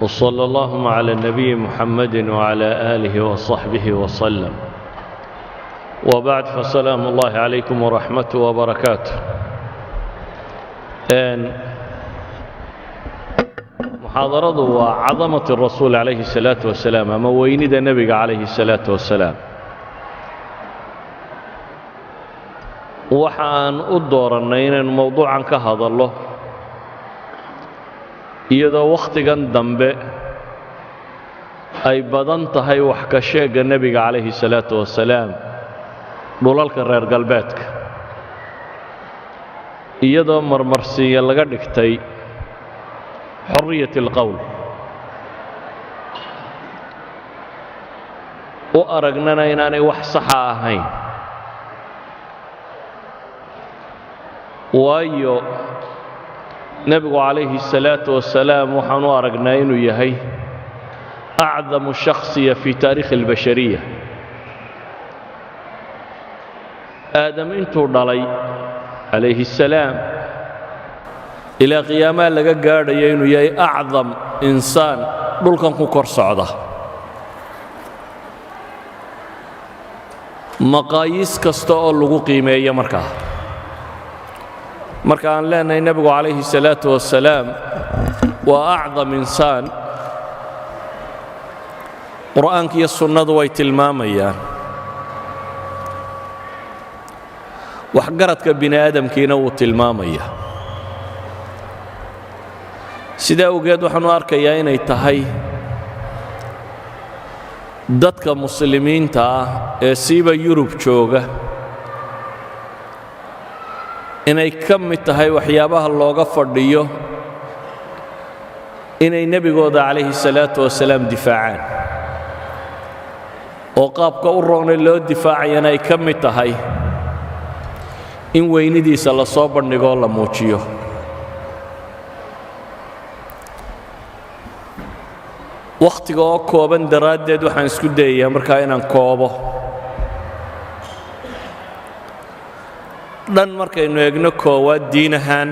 وصلى اللهم على النبي محمد وعلى آله وصحبه وسلم وبعد فسلام الله عليكم ورحمته وبركاته محاضرة وعظمة الرسول عليه الصلاة والسلام أما ويند النبي عليه الصلاة والسلام waxaan u doorannay inaynu mowduucan ka hadallo iyadoo wakhtigan dambe ay badan tahay wax ka sheega nebiga calayhi salaatu wasalaam dhulalka reer galbeedka iyadoo marmarsiiya laga dhigtay xorriyat alqowl u aragnana inaanay wax saxa ahayn waayo nebigu calayhi salaatu wasalaam waxaan u aragnaa inuu yahay acdamu shakhsiya fii taariikhi albashariya aadam intuu dhalay calayhi salaam ilaa qiyaamaha laga gaadhayo inuu yahay acdam insaan dhulkan ku kor socda maqaayiis kasta oo lagu qiimeeyo markaa marka aan leenahay nebigu calayhi salaatu wasalaam waa acdam insaan qur'aanka iyo sunnadu way tilmaamayaan waxgaradka bini aadamkiina wuu tilmaamayaa sidaa awgeed waxaan u arkayaa inay tahay dadka muslimiinta ah ee siiba yurub jooga inay ka mid tahay waxyaabaha looga fadhiyo inay nebigooda calayhi salaatu wasalaam difaacaan oo qaabka u roonay loo difaacayana ay ka mid tahay in weynidiisa la soo bandhigoo la muujiyo wakhtiga oo kooban daraaddeed waxaan isku dayayaa markaa inaan koobo dhan markaynu eegno koowaad diin ahaan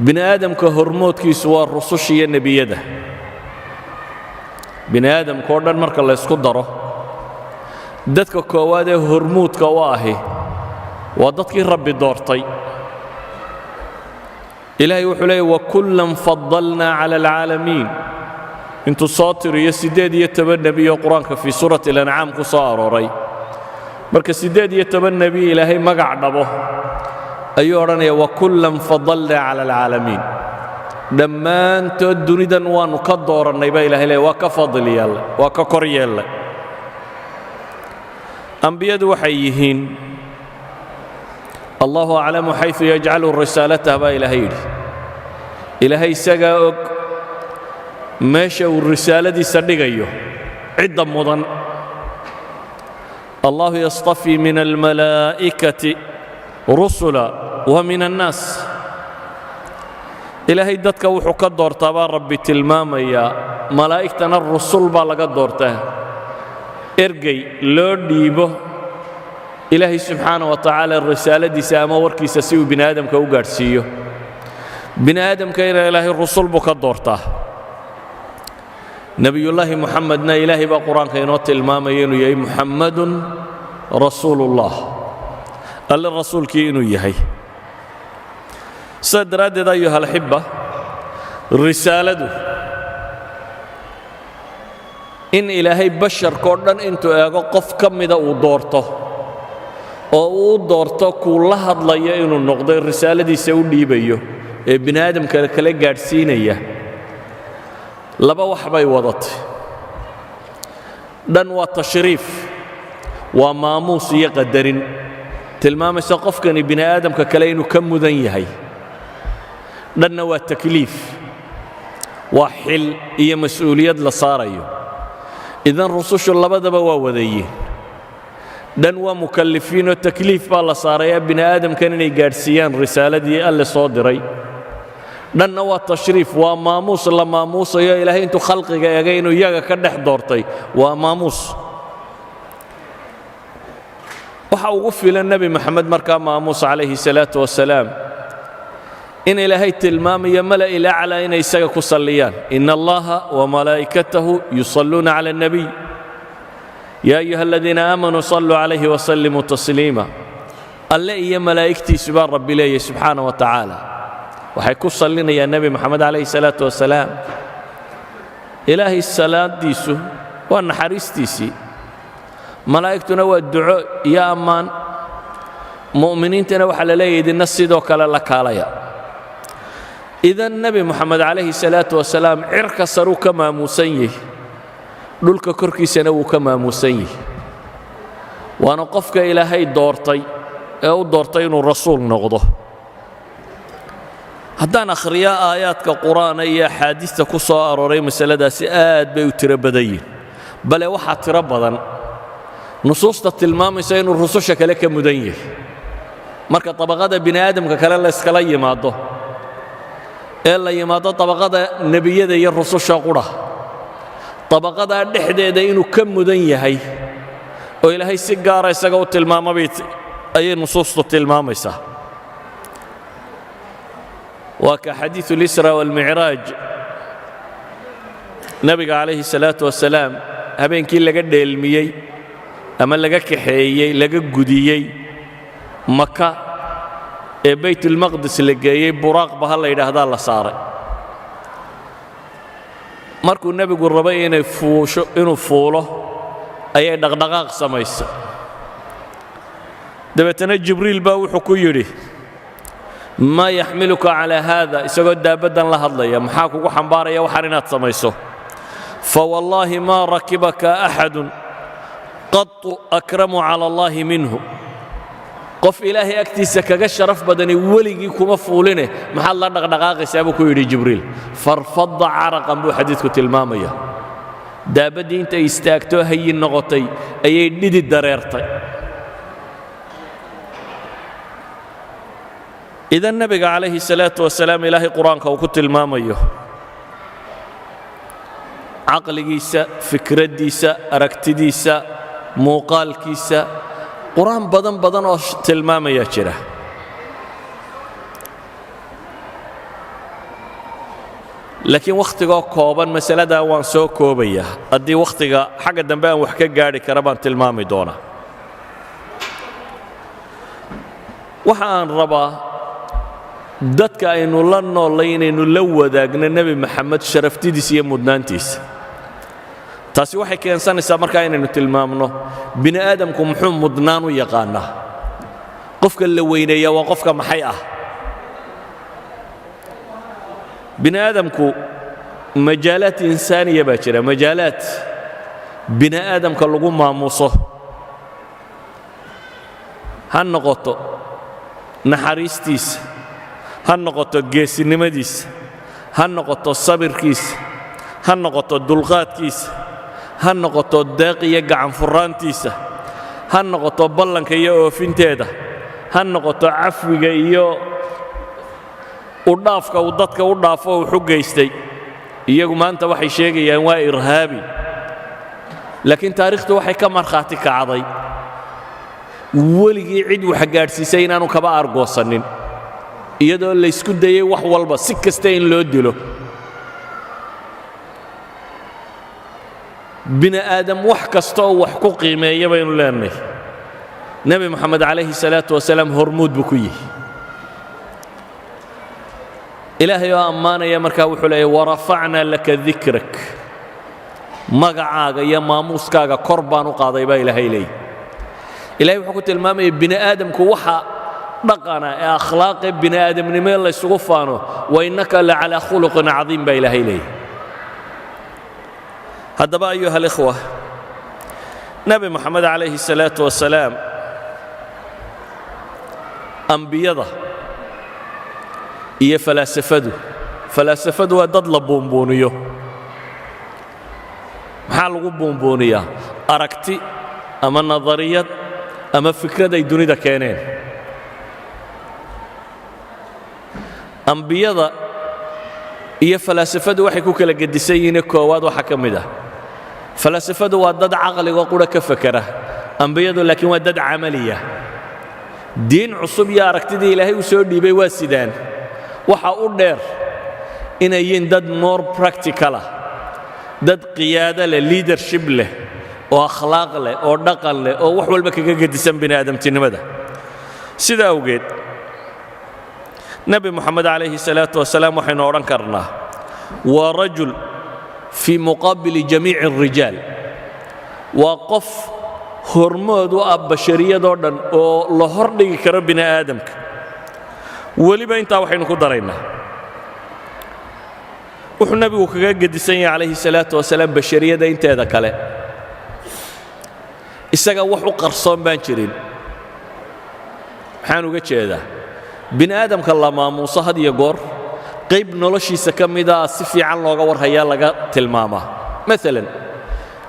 bini aadamka hormoodkiisu waa rususha iyo nebiyada bini aadamka oo dhan marka la ysku daro dadka koowaad ee hormuudka u ahi waa dadkii rabbi doortay ilaahay wuxuu leeyahy wakullan fadalnaa cala alcaalamiin intuu soo tiriyo 18 nebi oo qur-aanka fii suurati alancaam ku soo arooray marka 18 nebi ilaahay magac dhabo ayuu odhanaya wakullan fadalnaa cala alcaalamiin dhammaantood dunidan waannu ka doorannay baa ilahay leeya waa ka fadil yeelle waa ka kor yeelle ambiyadu waxay yihiin allahu aclamu xaysu yajcalu risaalatah baa ilaahay yidhi ilaahay isagaa og meesha uu risaaladiisa dhigayo cidda mudan الله يصطفي من الملائكة رسلا ومن الناس إلهي دادك وحو كدورتا با ربي تلماميا ملائكتنا الرسول با لغا دورتا ارقي لو ديبو إلهي سبحانه وتعالى الرسالة دي ساما وركي سسيو بن آدم كو قارسيو بن آدم كينا إلهي الرسول بو كدورتا نبي الله محمدنا إلهي بقرآن كينوت المامين يا محمد رسول الله قال الرسول كينو يهي صدرات أيها الحبة رسالة إن إلهي بشر كردن إنتو إيغو قف كم إذا ودورته أو ودورته كلها ضليا إنو النقضي الرسالة دي سيولي بيو ابن آدم كلا قارسينيه laba wax bay wadatay dhan waa tashriif waa maamuus iyo qadarin tilmaamaysa qofkani bini aadamka kale inuu ka mudan yahay dhanna waa takliif waa xil iyo mas'uuliyad la saarayo idan rusushu labadaba waa wadayeen dhan waa mukallifiin oo takliif baa la saaraya bini aadamkan inay gaadhsiiyaan risaaladii alle soo diray dhanna waa tashriif waa maamuus la maamuusayo ilaahay intuu khalqiga eegay inuu iyaga ka dhex doortay waa maamuus waxa ugu filan nebi maxamed markaa maamuus calayhi salaatu wasalaam إن إلهي تلمام يملأ إلى أعلى إن يسجك صليان إن الله وملائكته يصلون على النبي يا أيها الذين آمنوا صلوا عليه وسلموا تسليما الله يا ملائكتي سبحان ربي لي سبحانه وتعالى وحيكون صلينا يا النبي محمد عليه الصلاة والسلام إلهي الصلاة ديسو وأن حريستيسي ملائكتنا والدعاء يا أمان مؤمنين تنوح على ليد الناس دوك لك عليا إذا النبي محمد عليه الصلاة والسلام عرك صاروا كما مسيه دولك كركي سنو كما مسيه وأنا قفك إلى هاي دورتي أو دورتين الرسول نغضه هدان أخرياء آيات كقرآن أي حادثة كصاء أروري مسألة سئاد بيوتر بدين بل وحا تربضا نصوص التلمام سين الرسول شكلك مدنيه marka tabaqada bini aadamka kale la iskala yimaado ee la yimaado tabaqada nabiyada iyo rususha qura tabaqada dhexdeeda inuu ka mudan yahay oo ilaahay si gaar ah isaga u tilmaamay ay nusuustu tilmaamaysaa waa ka xadiithul isra wal mi'raj nabiga alayhi salatu wasalaam habeenkii laga dheelmiyay ama laga kaxeeyay laga gudiyay مكة بيت المقدس اللي جاي براق بهلا يدهدا لا صار markuu nabigu rabay inay fuusho inuu fuulo ayay dhaqdhaqaaq sameysay dabeetana jibriil baa wuxuu ku yiri ma yaxmiluka ala hada isagoo daabadan la hadlaya maxaa kugu xambaaraya waxaan inaad samayso fa wallahi ma rakibaka ahad qat akramu ala allah minhu qof ilaahay agtiisa kaga sharaf badani waligii kuma fuuline maxaa la dhaqdhaqaaqaysaa buu ku yiri jibriil farfadda araqan buu xadiidku tilmaamaya daabadii inta istaagto hayin noqotay ayay dhidi dareertay idan nabiga calayhi salaatu wasalaam ilaahay quraanka uu ku tilmaamayo caqligiisa fikradiisa aragtidiisa muuqaalkiisa قرآن بدن بدن أو تلمام يا شرا لكن وقتها كوبان مسألة ده وان سو كوبية أدي وقتها حاجة دنبان وحكي جاري كربان تلمام دونا وحان ربا دتك إنه لنا لين إنه لو ذاك النبي محمد شرفتي دي سي مدنانتيس taasi waxay keensanaysaa markaa inaynu tilmaamno bini aadamku muxuu mudnaan u yaqaanaa qofka la weyneeya waa qofka maxay ah bini aadamku majaalaat insaaniya baa jira majaalaat bini aadamka lagu maamuuso ha noqoto naxariistiisa ha noqoto geesinimadiisa ha noqoto sabirkiisa ha noqoto dulqaadkiisa ha noqoto deeq iyo gacan furaantiisa ha noqoto ballanka iyo oofinteeda ha noqoto cafwiga iyo u dhaafka uu dadka u dhaafo uu xugaystay iyagu maanta waxay sheegayaan waa irhaabi laakiin taariikhdu waxay ka markhaati kacday weligii cid wax gaadhsiisay inaanu kaba argoosanin iyadoo la isku dayay wax walba si kasta in loo dilo بني آدم وحكستو وحكو قيمة بين لانه نبي محمد عليه الصلاة والسلام هرمود بكيه إلهي يا أمانة يا مركا وحلي ورفعنا لك ذكرك مقعاق يا ماموسكاق قربان وقاضي با إلهي لي إلهي وحكوت المامي بني آدم كوحا بقنا أخلاق بني آدم نمي الله يسغفانه وإنك لعلى خلق عظيم با إلهي لي هذا بقى أيها الإخوة نبي محمد عليه الصلاة والسلام أنبياء إيه فلاسفة ودد بونبونيو محال بونبونيا أركتي أما النظريات أما فكرة دي دوني دا كينين أنبياء إيه فلاسفة waxay ku kala gadisayeen koowaad waxa kamid ah فلاسفة waa dad aqli oo qura ka fakara anbiyadu laakiin waa dad amaliya diin cusub iyo aragtidii ilaahay u soo dhiibay waa sidaan waxa u dheer inay yihiin dad more practical ah, dad qiyaado leh, leadership leh, oo akhlaaq leh, oo dhaqan leh, oo wax walba kaga gedisan bini'aadamtinimada. sida awgeed nabi moxamed calayhi salaatu wasalaam waxaynu odhan karnaa waa rajul fii muqaabili jamiici الrijaal, waa qof hormood u ah bashariyadoo dhan oo la hordhigi karo bini'aadamka. weliba intaa waxaynu ku daraynaa wuxuu nabigu kaga gedisan yahay calayhi salaatu wasalaam bashariyada inteeda kale. isaga wax u qarsoon baan jirin. maxaan uga jeedaa? bini'aadamka la maamuuso had iyo goor qayb noloshiisa ka mida si fiican looga warhayaa laga tilmaamaa. maalan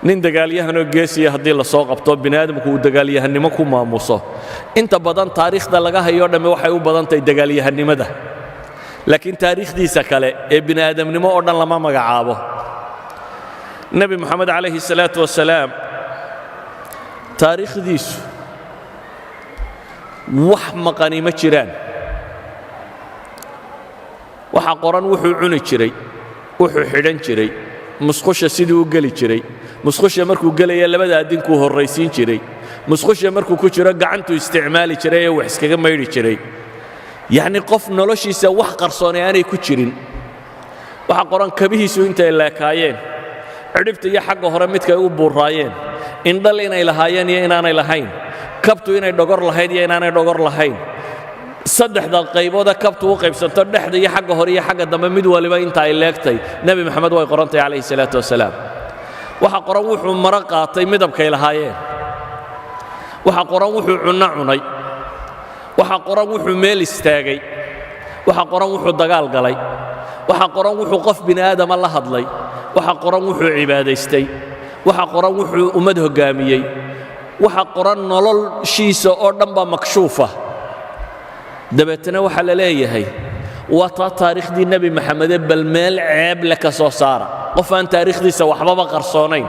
nin dagaalyahanoo geesiya haddii la soo qabto bini'aadamku uu dagaalyahannimo ku maamuuso, inta badan taariikhda laga hayoo dhamme waxay u badan tahay dagaalyahannimada, laakiin taariikhdiisa kale ee bini'aadamnimo oo dhan lama magacaabo. nebi moxamed calayhi salaatu wasalaam taariikhdiisu wax maqani ma jiraan. waxaa qoran wuxuu cuni jiray, wuxuu xidhan jiray, musqusha siduu u geli jiray, musqusha markuu gelaya labada addinkuu horraysiin jiray, musqusha markuu ku jiro gacantuu isticmaali jiray ee wax iskaga maydhi jiray. yacni qof noloshiisa wax qarsoonay aanay ku jirin. waxaa qoran kabihiisu intay leekaayeen, cidhibta iyo xagga hore midkay u buuraayeen, indhal inay lahaayeen iyo inaanay lahayn, kabtu inay dhogor lahayd iyo inaanay dhogor lahayn. saddexda qaybooda kabtu u qaybsanto dhexda iyo xagga hore iyo xagga dambe mid waliba inta ay leegtay nebi moxamed way qorantahay calayhi salaatu wasalaam. waxaa qoran wuxuu maro qaatay midabkay lahaayeen, waxaa qoran wuxuu cunno cunay, waxaa qoran wuxuu meel istaagay, waxaa qoran wuxuu dagaal galay, waxaa qoran wuxuu qof bini'aadama la hadlay, waxaa qoran wuxuu cibaadaystay, waxaa qoran wuxuu ummad hoggaamiyey, waxaa qoran noloshiisa oo dhan baa makshuufa. dabeetana waxaa la leeyahay waa taa taariikhdii nebi maxamede bal meel ceeb leh ka soo saara. qof aan taariikhdiisa waxbaba qarsoonayn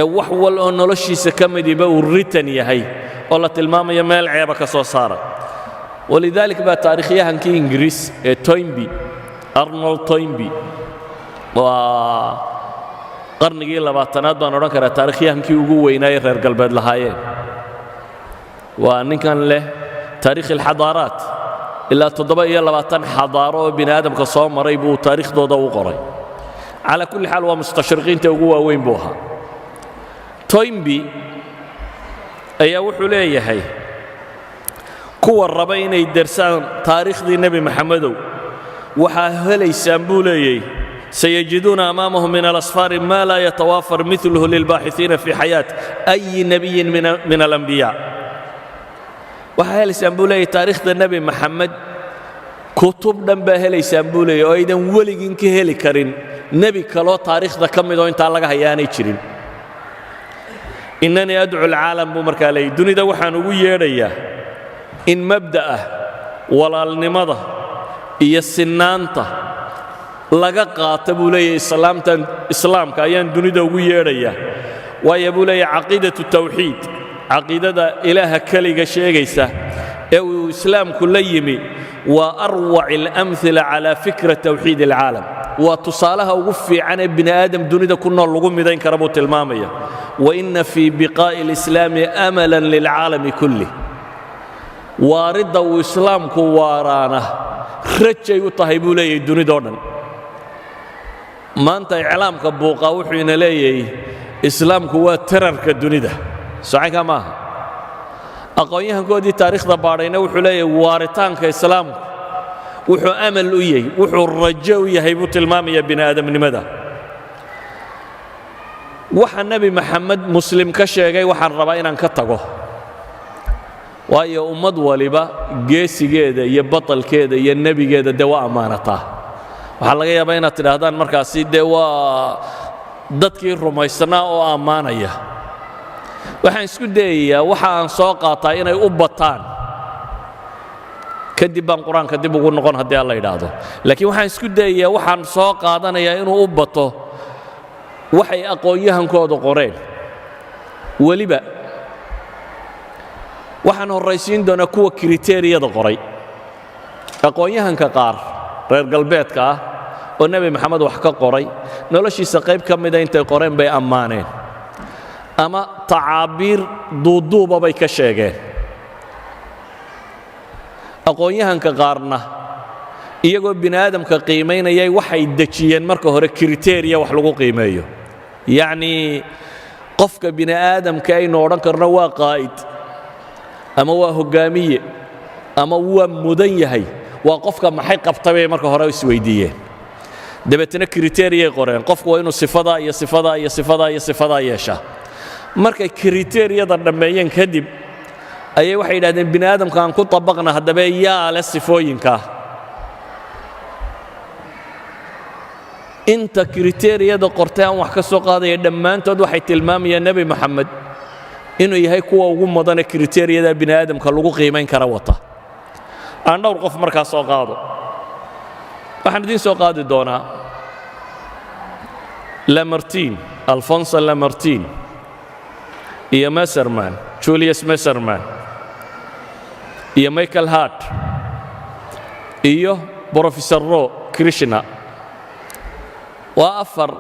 ee wax wal oo noloshiisa ka midiba uu ritan yahay oo la tilmaamayo meel ceeba ka soo saara. walidaalik baa taariikhyahankii ingiriis ee toynbee, arnold toynbee, waa qarnigii 20aad baan odhan karaa taariikhyahankii ugu weynaaye reer galbeed lahaayeen. waa ninkan leh taariikh alxadaaraat, ilaa 27 xadaaro oo bini'aadamka soo maray buu taariikhdooda u qoray. calaa kulli xaal waa mustashriqiinta ugu waaweyn buu ahaa. toynbee ayaa wuxuu leeyahay kuwa raba inay dersaan taariikhdii nebi maxamedow waxaa helaysaan buu leeyay sayajiduuna amaamahum min alasfaari maa laa yatawaafar miluhu lilbaaxiثiina fii xayaat أyi nebiyin min alambiyaa. waxaa helaysaan buu leeyay taariikhda nebi maxamed kutub dhan baa helaysaan buu leeyay oo aydan weligin ka heli karin nebi kaloo taariikhda ka midoo intaa laga hayaanay jirin. innanii adcu alcaalam buu markaa leeyay, dunida waxaan ugu yeedhayaa in mabda'ah walaalnimada iyo sinaanta laga qaata buu leeyay islaamka ayaan dunida ugu yeedhayaa. waayo buu leeyay caqiidatu tawxiid, caqiidada ilaaha keliga sheegaysa ee uu islaamku la yimi waa arwac اlamhila calى fikra tawxiid اlcaalam. waa tusaalaha ugu fiican ee bini'aadam dunida ku nool lagu midayn kara buu tilmaamaya. waina fii biqaa'i اlislaami amala lilcaalami kulih. waaridda uu islaamku waaraana rajay u tahay buu leeyahay dunidoo dhan. maanta iclaamka buuqa wuxuu ina leeyahay islaamku waa tararka dunida. socanka maaha. aqoon-yahankoodii taariikhda baadhayna wuxuu leeyahay waaritaanka islaamku wuxuu amal u yahay, wuxuu rajo u yahay buu tilmaamaya bini'aadamnimada. waxa nebi maxamed muslim ka sheegay waxaan rabaa inaan ka tago, waayo ummad waliba geesigeeda iyo batalkeeda iyo nebigeeda dee waa ammaanataa. waxaa laga yaabaa inaad tidhaahdaan markaasi dee waa dadkii rumaysnaa oo ammaanaya. waxaan isku dayayaa waxa aan soo qaataa inay u bataan, kadib baan qur-aanka dib ugu noqon haddii alla yidhaahdo. laakiin waxaan isku dayayaa waxaan soo qaadanayaa inuu u bato waxay aqoon-yahankoodu qoreen. weliba waxaan horraysiin doonaa kuwa kriteeriyada qoray. aqoon-yahanka qaar reer galbeedka ah oo nebi maxamed wax ka qoray noloshiisa qayb ka mida intay qoreen bay ammaaneen ama tacaabiir duuduuba bay ka sheegeen aqoon-yahanka qaarna iyagoo bini aadamka qiimaynayay waxay dejiyeen marka hore kriteeriya wax lagu qiimeeyo yacnii qofka bini aadamka aynu odhan karno waa qaa'id ama waa hoggaamiye ama waa mudan yahay waa qofka maxay qabtay bay marka hore isweydiiyeen dabeetana kriteeriyay qoreen qofku waa inuu sifadaa iyo sifadaa iyo sifadaa iyo sifadaa yeeshaa markay kriteeriyada dhammeeyeen kadib ayay waxay yidhahdeen bini aadamka aan ku tabaqna haddaba yaa leh sifooyinkaa inta kriteeriyada qortay aan wax ka soo qaadaya dhammaantood waxay tilmaamayaan nebi moxamed inuu yahay kuwa ugu mudane kriteeriyada bini aadamka lagu qiimayn kara wata aan dhowr qof markaa soo qaado waxaan idiin soo qaadi doonaa lamartine alfonso lamartine iyo messerman julius messerman iyo michael hart iyo professor ro krishna waa afar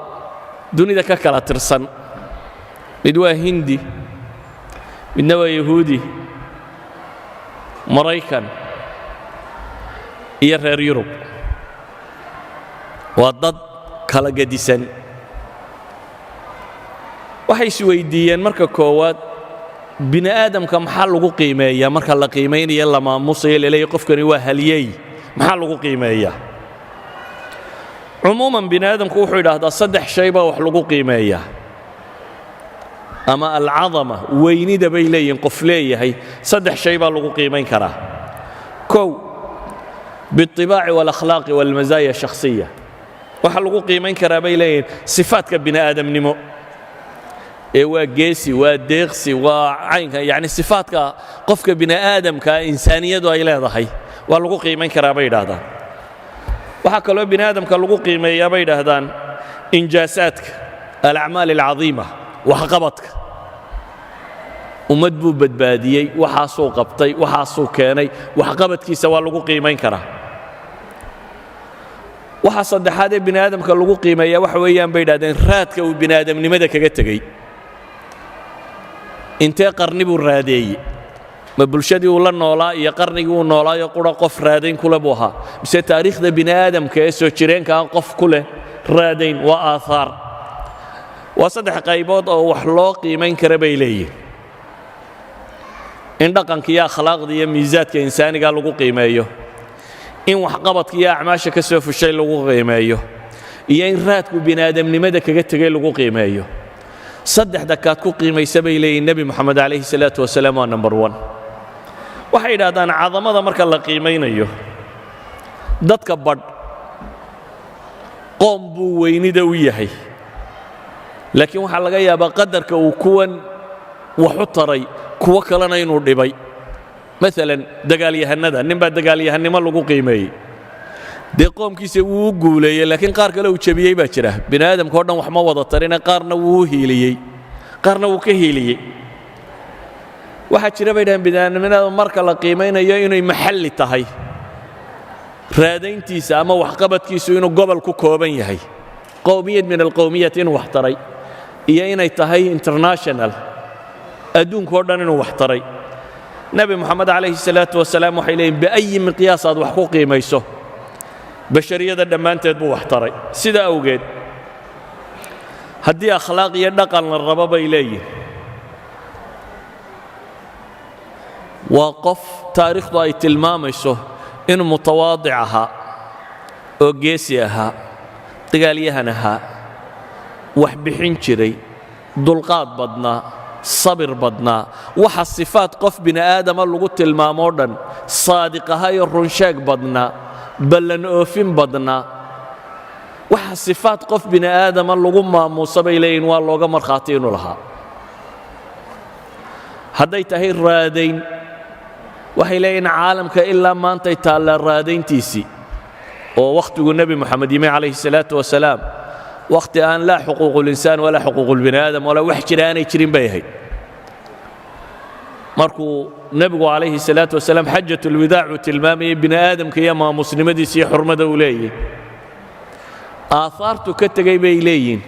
dunida ka kala tirsan mid waa hindi midna waa yahuudi maraykan iyo reer yurub waa dad kala gedisan waxay isweydiiyeen marka koowaad bini aadamka maxaa lagu qiimeeyaa marka la qiimaynayo la maamusayo laleeyahay qofkani waa haliyey maxaa lagu qiimeeyaa cumuuman bini aadamku wuxuu yidhaahdaa saddex shay baa wax lagu qiimeeyaa ama alcadama weynida bay leeyihin qof leeyahay saddex shay baa lagu qiimayn karaa kow biاطibaaci wاlakhlaaqi wاlmazaaya shakhsiya waxaa lagu qiimayn karaa bay leeyihin sifaadka bini aadamnimo ee waa geesi waa deeqsi waa caynka yacni sifaadka qofka bini aadamka insaaniyadu ay leedahay waa lagu qiimayn karaa bay yidhaahdaan waxaa kaloo bini aadamka lagu qiimeeyaa bay yidhaahdaan injaasaadka alacmaal alcadiima waxqabadka ummad buu badbaadiyey waxaasuu qabtay waxaasuu keenay waxqabadkiisa waa lagu qiimayn karaa waxa saddexaad ee bini aadamka lagu qiimeeyaa waxa weeyaan bay yidhahdeen raadka uu bini aadamnimada kaga tegey intee qarni buu raadeeyey ma bulshadii uu la noolaa iyo qarnigii uu noolaayo qura qof raadayn kule buu ahaa mise taariikhda bini aadamka ee soo jireenka aan qof ku leh raadayn waa aahaar waa saddex qaybood oo wax loo qiimayn kara bay leeyihin in dhaqanka iyo akhlaaqda iyo miisaadka insaaniga lagu qiimeeyo in waxqabadka iyo acmaasha ka soo fushay lagu qiimeeyo iyo in raadku bini aadamnimada kaga tegey lagu qiimeeyo saddexda kaad ku qiimaysa bay leeyihin nebi moxamed calayhi salaatu wasalaam waa number one waxay yidhaahdaan cadamada marka la qiimaynayo dadka badh qoom buu weynida u yahay laakiin waxaa laga yaabaa qadarka uu kuwan wax u taray kuwo kalena inuu dhibay maalan dagaalyahannada nin baa dagaalyahannimo lagu qiimeeyey dee qoomkiisa wuu u guuleeyey laakiin qaar kale uu jebiyey baa jira bini aadamka o dhan wax ma wada tarine qaarna wuu u hiiliyey qaarna wuu ka hiiliyey waxaa jira bay dhahaan bini aadamnimada marka la qiimaynayo inay maxalli tahay raadayntiisa ama waxqabadkiisu inuu gobol ku kooban yahay qowmiyad min alqowmiyat inuu wax taray iyo inay tahay international adduunka o dhan inuu wax taray nebi moxamed calayhi salaatu wasalaam waxay leeyihin biayi miqyaas aad wax ku qiimayso bashariyada dhammaanteed buu wax taray sida awgeed haddii akhlaaq iyo dhaqan la rabo bay leeyihin waa qof taariikhdu ay tilmaamayso inuu mutawaadic ahaa oo geesi ahaa dagaalyahan ahaa wax bixin jiray dulqaad badnaa sabir badnaa waxa sifaad qof bini aadama lagu tilmaamoo dhan saadiq ahaa iyo runsheeg badnaa ballan oofin badnaa waxa sifaad qof bini aadama lagu maamuusa bay leeyihin waa looga markhaati inuu lahaa hadday tahay raadayn waxay leeyihin caalamka ilaa maantay taallaa raadayntiisii oo wakhtiguu nebi moxamed yimi calayhi salaatu wasalaam wakhti aan laa xuquuqulinsaan walaa xuquuqulbini aadam walaa wax jira aanay jirin bay ahayd markuu nebigu calayhi salaatu wasalaam xajatulwadaacu tilmaamayay bini aadamka iyo maamusnimadiisa iyo xurmada uu leeyahy aahaartu ka tegay bay leeyihin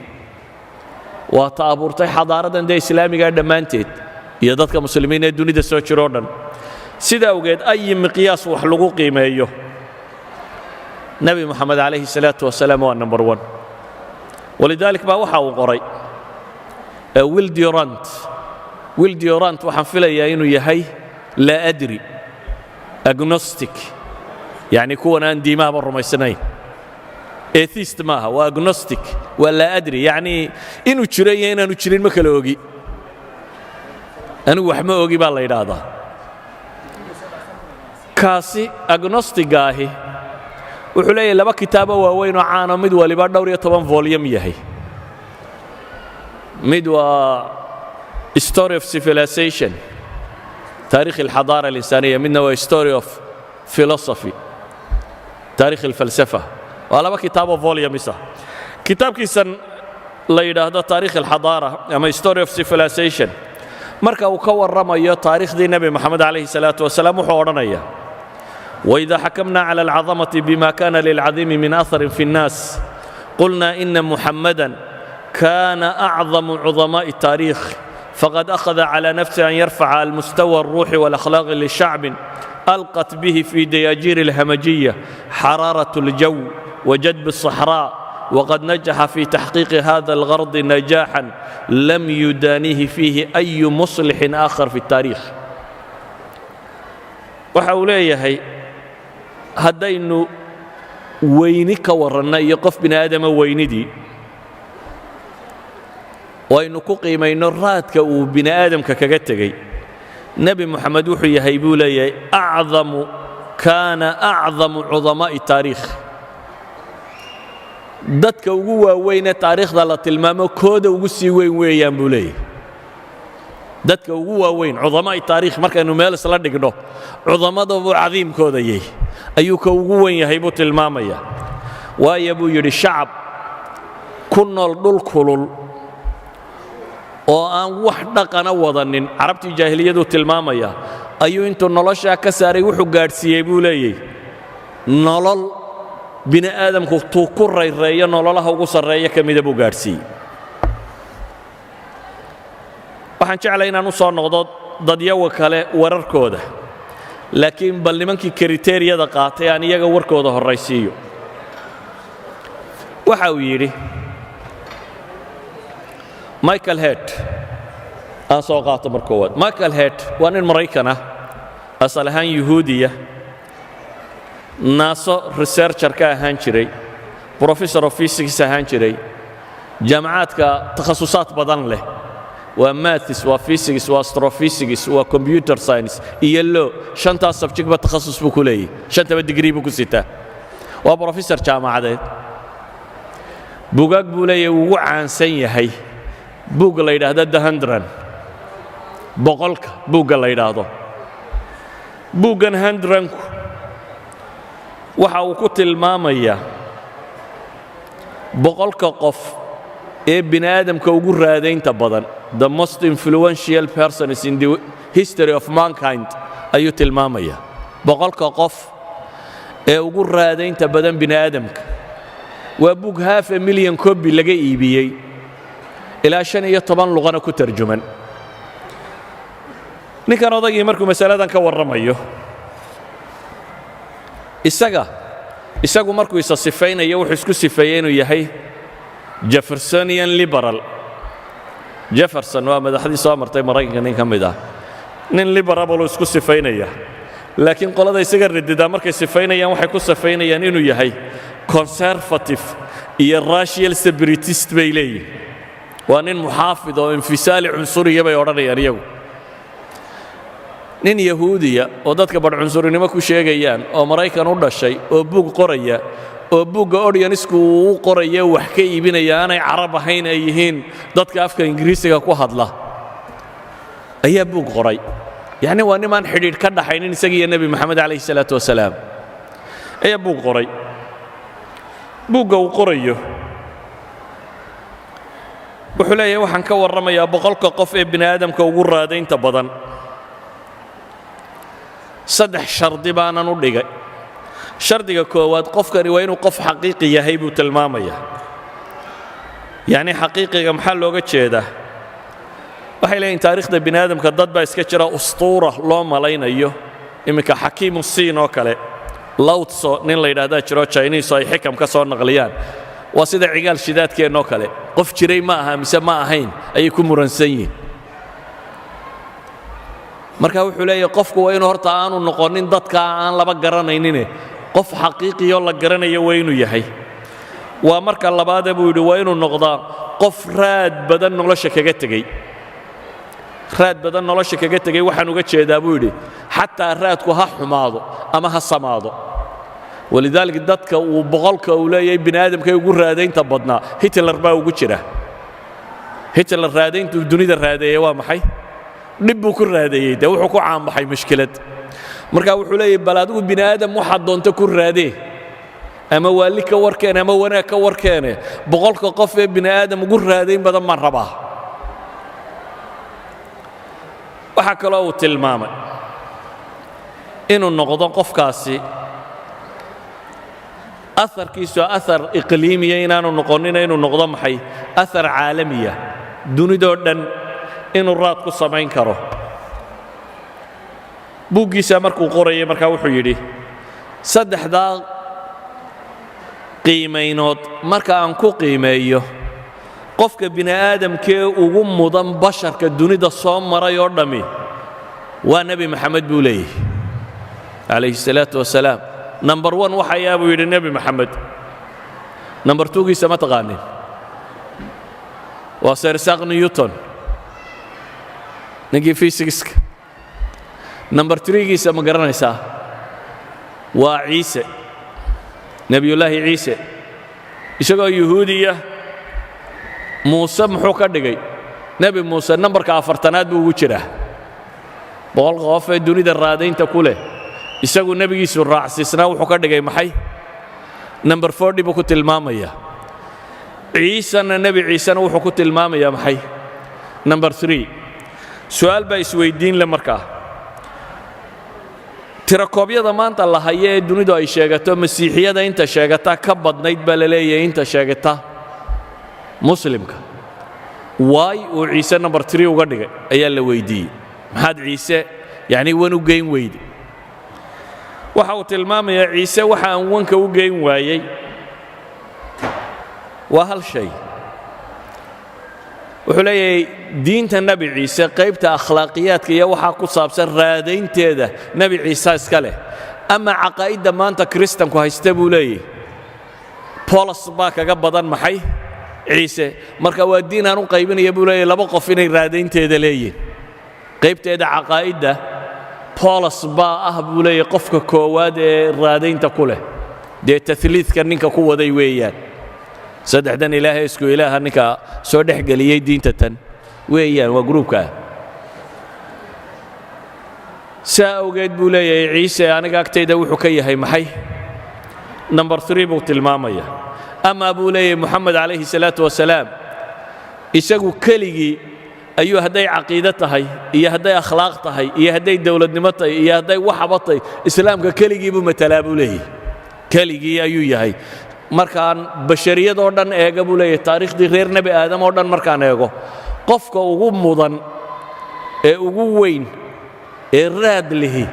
waa ta abuurtay xadaaradan dee islaamigaa dhammaanteed iyo dadka muslimiin ee dunida soo jiroo dhan sida awgeed ayi miqyaas wax lagu qiimeeyo nebi moxamed calayhi salaatu wasalaam waa number one walidaalik baa waxa uu qoray Will Durant waxaan filayaa inuu yahay laa adri agnostic yani kuwan aan diimahaba rumaysanayn atheist maaha waa agnostic waa laa adri yani inuu jiro iyo inaanu jirin ma kala ogi anigu wax ma ogi baa la yidhaahdaa kaasi agnostiga ahi wuxuu leeyahay laba kitaabo waaweyn oo caano mid waliba dhowr iyo 10 volume yahay mid waa story of civilization taarikh alxadaara alinsaniya midna waa story of philosophy taarikh alfalsafa waa laba kitaabo volumes ah kitaabkiisan la yidhaahdo taarikh alxadaara ama story of civilization marka uu ka warramayo taariikhdii nebi moxamed calayhi salaatu wasalaam wuxuu odhanayaa وإذا حكمنا على العظمة بما كان للعظيم من أثر في الناس قلنا إن محمداً كان أعظم عظماء التاريخ فقد أخذ على نفسه أن يرفع المستوى الروحي والأخلاق للشعب ألقت به في دياجير الهمجية حرارة الجو وجدب الصحراء وقد نجح في تحقيق هذا الغرض نجاحاً لم يدانيه فيه أي مصلح آخر في التاريخ وحوليه haddaynu weyni ka warranna iyo qof bini aadama weynidii oo aynu ku qiimayno raadka uu bini aadamka kaga tegey nebi moxamed wuxuu yahay buu leeyahay kaana acdamu cudamaa'i taariikh dadka ugu waaweynee taariikhda la tilmaamo kooda ugu sii weyn weeyaan buu leeyahay dadka ugu waaweyn cudamaa'i taariikh markaynu meel isla dhigno cudamadabuu cadiimkooda yahay ayuu ka ugu wen yahay buu tilmaamayaa waayo buu yidhi shacab ku nool dhul kulul oo aan wax dhaqana wadanin carabtii jaahiliyaduu tilmaamaya ayuu intuu noloshaa ka saaray wuxuu gaadhsiiyey buu leeyahy nolol bini aadamku tuu ku rayreeyo nololaha ugu sarreeya ka mida buu gaadhsiiyey waxaan jeclay inaan u soo noqdo dadyawa kale wararkooda laakiin bal nimankii kriteeriyada qaatay aan iyaga warkooda horraysiiyo waxa uu yidhi michael head aan soo qaato mar koowaad michael head waa nin maraykan ah asal ahaan yuhuudiya naaso researcher ka ahaan jiray professor of physics ahaan jiray jaamacaadka takhasusaad badan leh waa maths waa physics waa astrophysics waa computer science iyo law shantaas subject ba takhasus buu ku leeyahay shantaba degree buu ku sitaa waa professor jaamacadeed buugaag buu leeyahay ugu caansan yahay buugga la yidhaahdo the 100 boqolka buugga la yidhaahdo buuggan 100ku waxa uu ku tilmaamayaa boqolka qof ee bini aadamka ugu raadaynta badan the most influential persons in the history of mankind ayuu tilmaamaya boqolka qof ee ugu raadaynta badan bini aadamka waa bug 500,000 copy laga iibiyey ilaa 15 luqana ku tarjuman ninkan odagii markuu masaladan ka warramayo isagu markuu isa sifaynayo wuxuu isku sifeeyey inuu yahay jeffersonian liberal jefferson waa madaxdii soo martay maraykanka nin ka mid ah nin liberal isku sifaynaya laakiin qolada isaga rididaa markay sifaynayaan waxay ku sifaynayaan inuu yahay conservative iyo racial separatist bay leeyihin waa nin muxaafid oo infisaali cunsuriya bay odhanayaan iyagu nin yahuudiya oo dadka badh cunsurinimo ku sheegayaan oo maraykan u dhashay oo buug qoraya oo buugga audience-ku uu qoraya wax ka iibinaya aanay carab ahayn ay yihiin dadka afka ingiriisiga ku hadla ayaa buug qoray yacni waa nimaan xidhiidh ka dhaxaynin isagiiyo nebi moxamed calayhi salaatu wasalaam ayaa buug qoray buugga uu qorayo wuxuu leeyahay waxaan ka warramayaa boqolka qof ee bini aadamka ugu raadaynta badan saddex shardi baanan u dhigay shardiga koowaad qofkani waa inuu qof xaqiiqi yahay buu tilmaamayaa yacni xaqiiqiga maxaa looga jeedaa waxay leeyihin taariikhda bini aadamka dad baa iska jira ustuura loo malaynayo iminka xakiimu siin oo kale lawtso nin la yidhaahdaa jiro Chinese oo ay xikam ka soo naqliyaan waa sida cigaal shidaadkeennoo kale qof jiray ma aha mise ma ahayn ayay ku muransan yihiin marka wuxuu leeyahay qofku waa inuu horta aanu noqonin dadka aan laba garanaynin qof xaqiiqiyo la garanayo waa inuu yahay waa marka labaad buu yidhi waa inuu noqdaa qof raad badan nolosha kaga tegey waxaan uga jeedaa buu yidhi xataa raadku ha xumaado ama ha samaado walidaalika dadka uu boqolka uu leeyahay bini aadamka ugu raadaynta badnaa Hitler baa ugu jira Hitler raadayntu dunida raadeeyay waa maxay dhib buu ku raadeeyay de wuxuu ku caanbaxay mushkilad marka wuxuu leeyahay bal adigu bini aadam waxa doonta ku raadee ama waali ka warkeen ama wanaag ka warkeen boqolka qof ee bini aadam ugu raadayn badan ma rabaa waxa kale oo tilmaamay inuu noqdo qofkaasi afarkiisu athar iqliimiya inaanu noqonin inuu noqdo maxay athar caalamiya dunidoo dhan inuu raad ku samayn karo buuggiisa markuu qorayay markaa wuxuu yidhi saddexdaa qiimaynood marka aan ku qiimeeyo qofka bini aadamkee ugu mudan basharka dunida soo maray oo dhammi waa nebi maxamed buu leeyahay calayhi salaatu wasalaam number 1 waxayaa buu yidhi nebi maxamed number 2giisa ma taqaanin waa Sir Isaac Newton ninkii physics-ka number 3giisa ma garanaysaa waa ciise nebiyullaahi ciise isagoo yuhuudiya muuse muxuu ka dhigay nebi muuse nambarka 4aad buu ugu jiraa boqolka qof ee dunida raadaynta ku leh isagu nebigiisu raacsiisnaa wuxuu ka dhigay maxay number 40 buu ku tilmaamayaa ciisana nebi ciisana wuxuu ku tilmaamayaa maxay number 3 su'aal baa isweydiin le markaa tirakoobyada maanta la hayo ee dunidu ay sheegato masiixiyada inta sheegata ka badnayd baa la leeyahay inta sheegata muslimka waay uu ciise number 3 uga dhigay ayaa la weydiiyey maxaad ciise yani wan u geyn weydi waxa uu tilmaamayaa ciise waxa aan wanka u geyn waayey waa hal shay wuxuu leeyahay diinta nebi ciise qaybta akhlaaqiyaadka iyo waxa ku saabsan raadaynteeda nebi ciise iska leh ama caqaa'idda maanta kristanku haysta buu leeyahay polos baa kaga badan maxay ciise marka waa diin aan u qaybinaya buu leeyahay laba qof inay raadaynteeda leeyihiin qaybteeda caqaa'idda polos baa ah buu leeyahay qofka koowaad ee raadaynta ku leh dee tahliidka ninka ku waday weeyaan saddexdan ilaahay isku ilaaha ninka soo dhex geliyay diinta tan weeyaan waa gruubka saa awgeed buu leeyahay ciise aniga agtayda wuxuu ka yahay maxay number 3 buu tilmaamaya ama buu leeyahay muxamed calayhi salaatu wasalaam isagu keligii ayuu hadday caqiido tahay iyo hadday akhlaaq tahay iyo hadday dowladnimo tahay iyo hadday waxaba tahay islaamka keligii buu matalaa buu leeyahay keligii ayuu yahay markaan bashariyadoo dhan eega buu leeyahay taariikhdii reer nebi aadam oo dhan markaan eego qofka ugu mudan ee ugu weyn ee raad lihi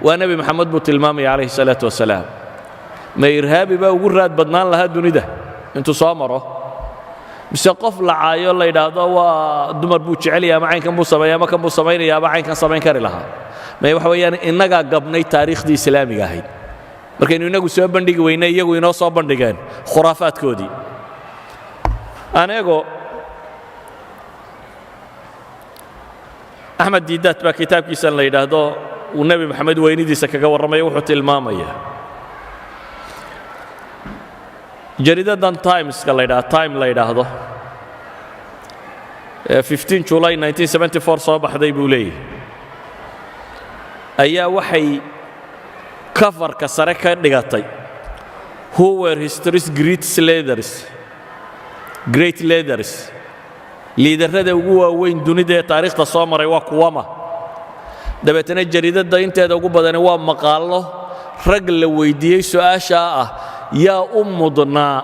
waa nebi maxamed buu tilmaamaya calayhi salaatu wasalaam ma irhaabi baa ugu raad badnaan lahaa dunida intuu soo maro mise qof la caayo la yidhaahdo waa dumar buu jecel yahay ama caynkan buu sameeya ama kan buu samaynaya ama caynkan samayn kari lahaa may waxa weeyaan innagaa gabnay taariikhdii islaamiga ahayd markaynu inagu soo bandhigi weynay iyagu inoo soo bandhigeen khuraafaadkoodii aneego axmed diidaad baa kitaabkiisan la yidhaahdo uu nebi maxamed weynidiisa kaga warramaya wuxuu tilmaamaya jariidadan timeska la yidhaahdo time la yidhaahdo 15 July 1974 soo baxday buu leeyahay ayaa waxay coverka sare ka dhigatay who were history's great leaders liidarrada ugu waaweyn dunida ee taariikhda soo maray waa kuwama dabeetana jariidada inteeda ugu badan waa maqaallo rag la weydiiyey su'aasha ah yaa u mudnaa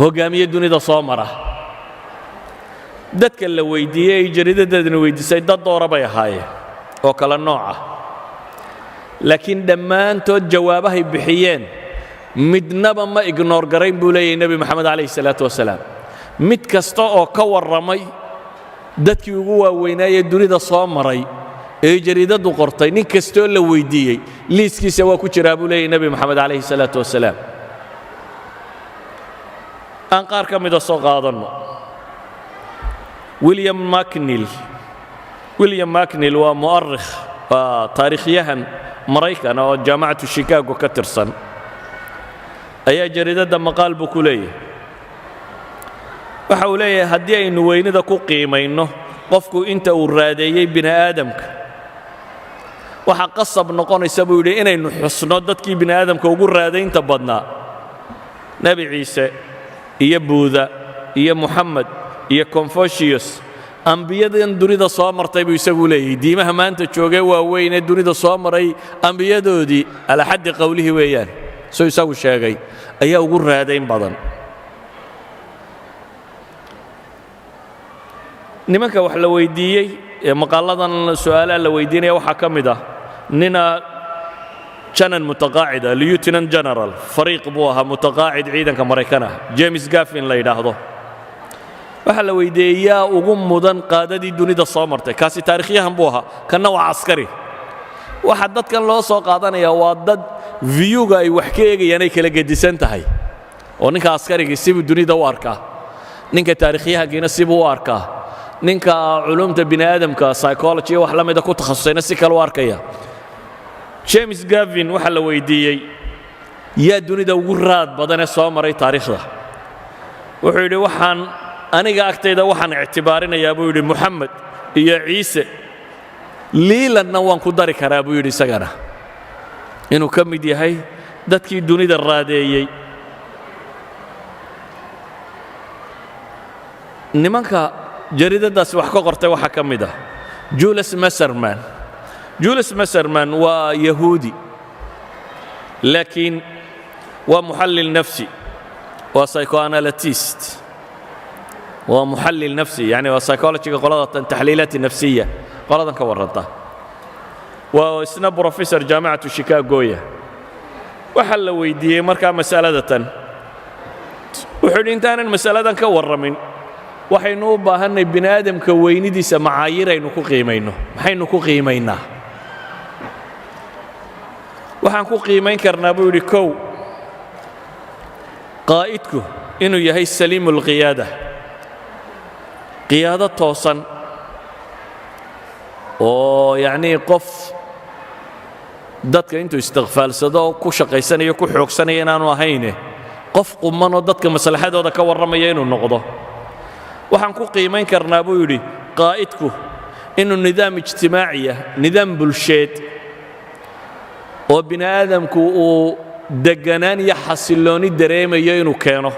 hogaamiye dunida soo mara dadka la weydiiyey jariidadana weydiisay dad doora bay ahaayeen oo kala nooc ah laakiin dhammaantood jawaabahay bixiyeen midnaba ma ignore garayn buu leeyahay nebi moxamed calayhi salaatu wasalaam mid kasta oo ka warramay dadkii ugu waaweynaayee dunida soo maray ee jariidadu qortay nin kastoo la weydiiyey liiskiisa waa ku jiraa buu leeyahay nebi moxamed calayhi salaatu wasalaam aan qaar ka mida soo qaadanno william macnill waa mu'arikh waa taariikhyahan maraykan oo jaamacatu chicago ka tirsan ayaa jariidada maqaal buu ku leeyahay waxa uu leeyahay haddii aynu weynida ku qiimayno qofku inta uu raadeeyey bini aadamka waxa qasab noqonaysa buu yidhi inaynu xusno dadkii bini aadamka ugu raadaynta badnaa nebi ciise iyo buuda iyo muxamed iyo confucius ambiyadan dunida soo martay buu isagu leeyahay diimaha maanta joogay waaweyn ee dunida soo maray ambiyadoodii ala xaddi qowlihi weeyaan soo isagu sheegay ayaa ugu raadayn badan nimanka wax la weydiiyey ee maqaaladan su'aalaha la weydiinaya waxaa ka mid ah nina janan mutaqaacida lieutenant general fariiq buu ahaa mutaqaacid ciidanka maraykan ah james gaffin la yidhaahdo waxaa la weydiiyey yaa ugu mudan qaadadii dunida soo martay kaasi taarikhyahan buu ahaa kanna waa caskari waxa dadkan loo soo qaadanaya waa dad viyuga ay wax ka eegayaan ay kala gedisan tahay oo ninka askarigii sibuu dunida u arkaa ninka taarikhyahankiina sibuu u arkaa ninka culumta bini aadamka psychology wax la mida ku takhasusayna si kale u arkaya james gavin waxa la weydiiyey yaa dunida ugu raad badan ee soo maray taariikhda wuxuu yidhi waxaan aniga agtayda waxaan ictibaarinayaa buu yidhi muxamed iyo ciise liilanna waan ku dari karaa buu yidhi isagana inuu ka mid yahay dadkii dunida raadeeyey nimanka jariidadaasi wax ka qortay waxaa ka mid ah julius maserman waa yahuudi laakiin waa muxallil nafsi waa psychoanalyst waa muxallil nafsi yani waa psychologyga qolada taxliilaat nafsiya qoladan ka warranta waa isna professor jaamacatu chicagoya waxa la weydiiyey markaa mas'aladatan wuxuu yidhi intaanan mas'aladan ka warramin waxaynu u baahannay bini aadamka weynidiisa macaayir aynu ku qiimayno maxaynu ku qiimaynaa waxaan ku qiimayn karnaa buu yidhi kow qaa'idku inuu yahay saliimu lqiyaada qiyaado toosan oo yacnii qof dadka intuu istikfaalsado ku shaqaysanayo ku xoogsanaya inaanu ahayne qof qumanoo dadka maslaxadooda ka warramaya inuu noqdo waxaan ku qiimayn karnaa buu yidhi qaa'idku inuu nidaam ijtimaaciya nidaam bulsheed oo bini aadamku uu degganaan iyo xasillooni dareemayo inuu keeno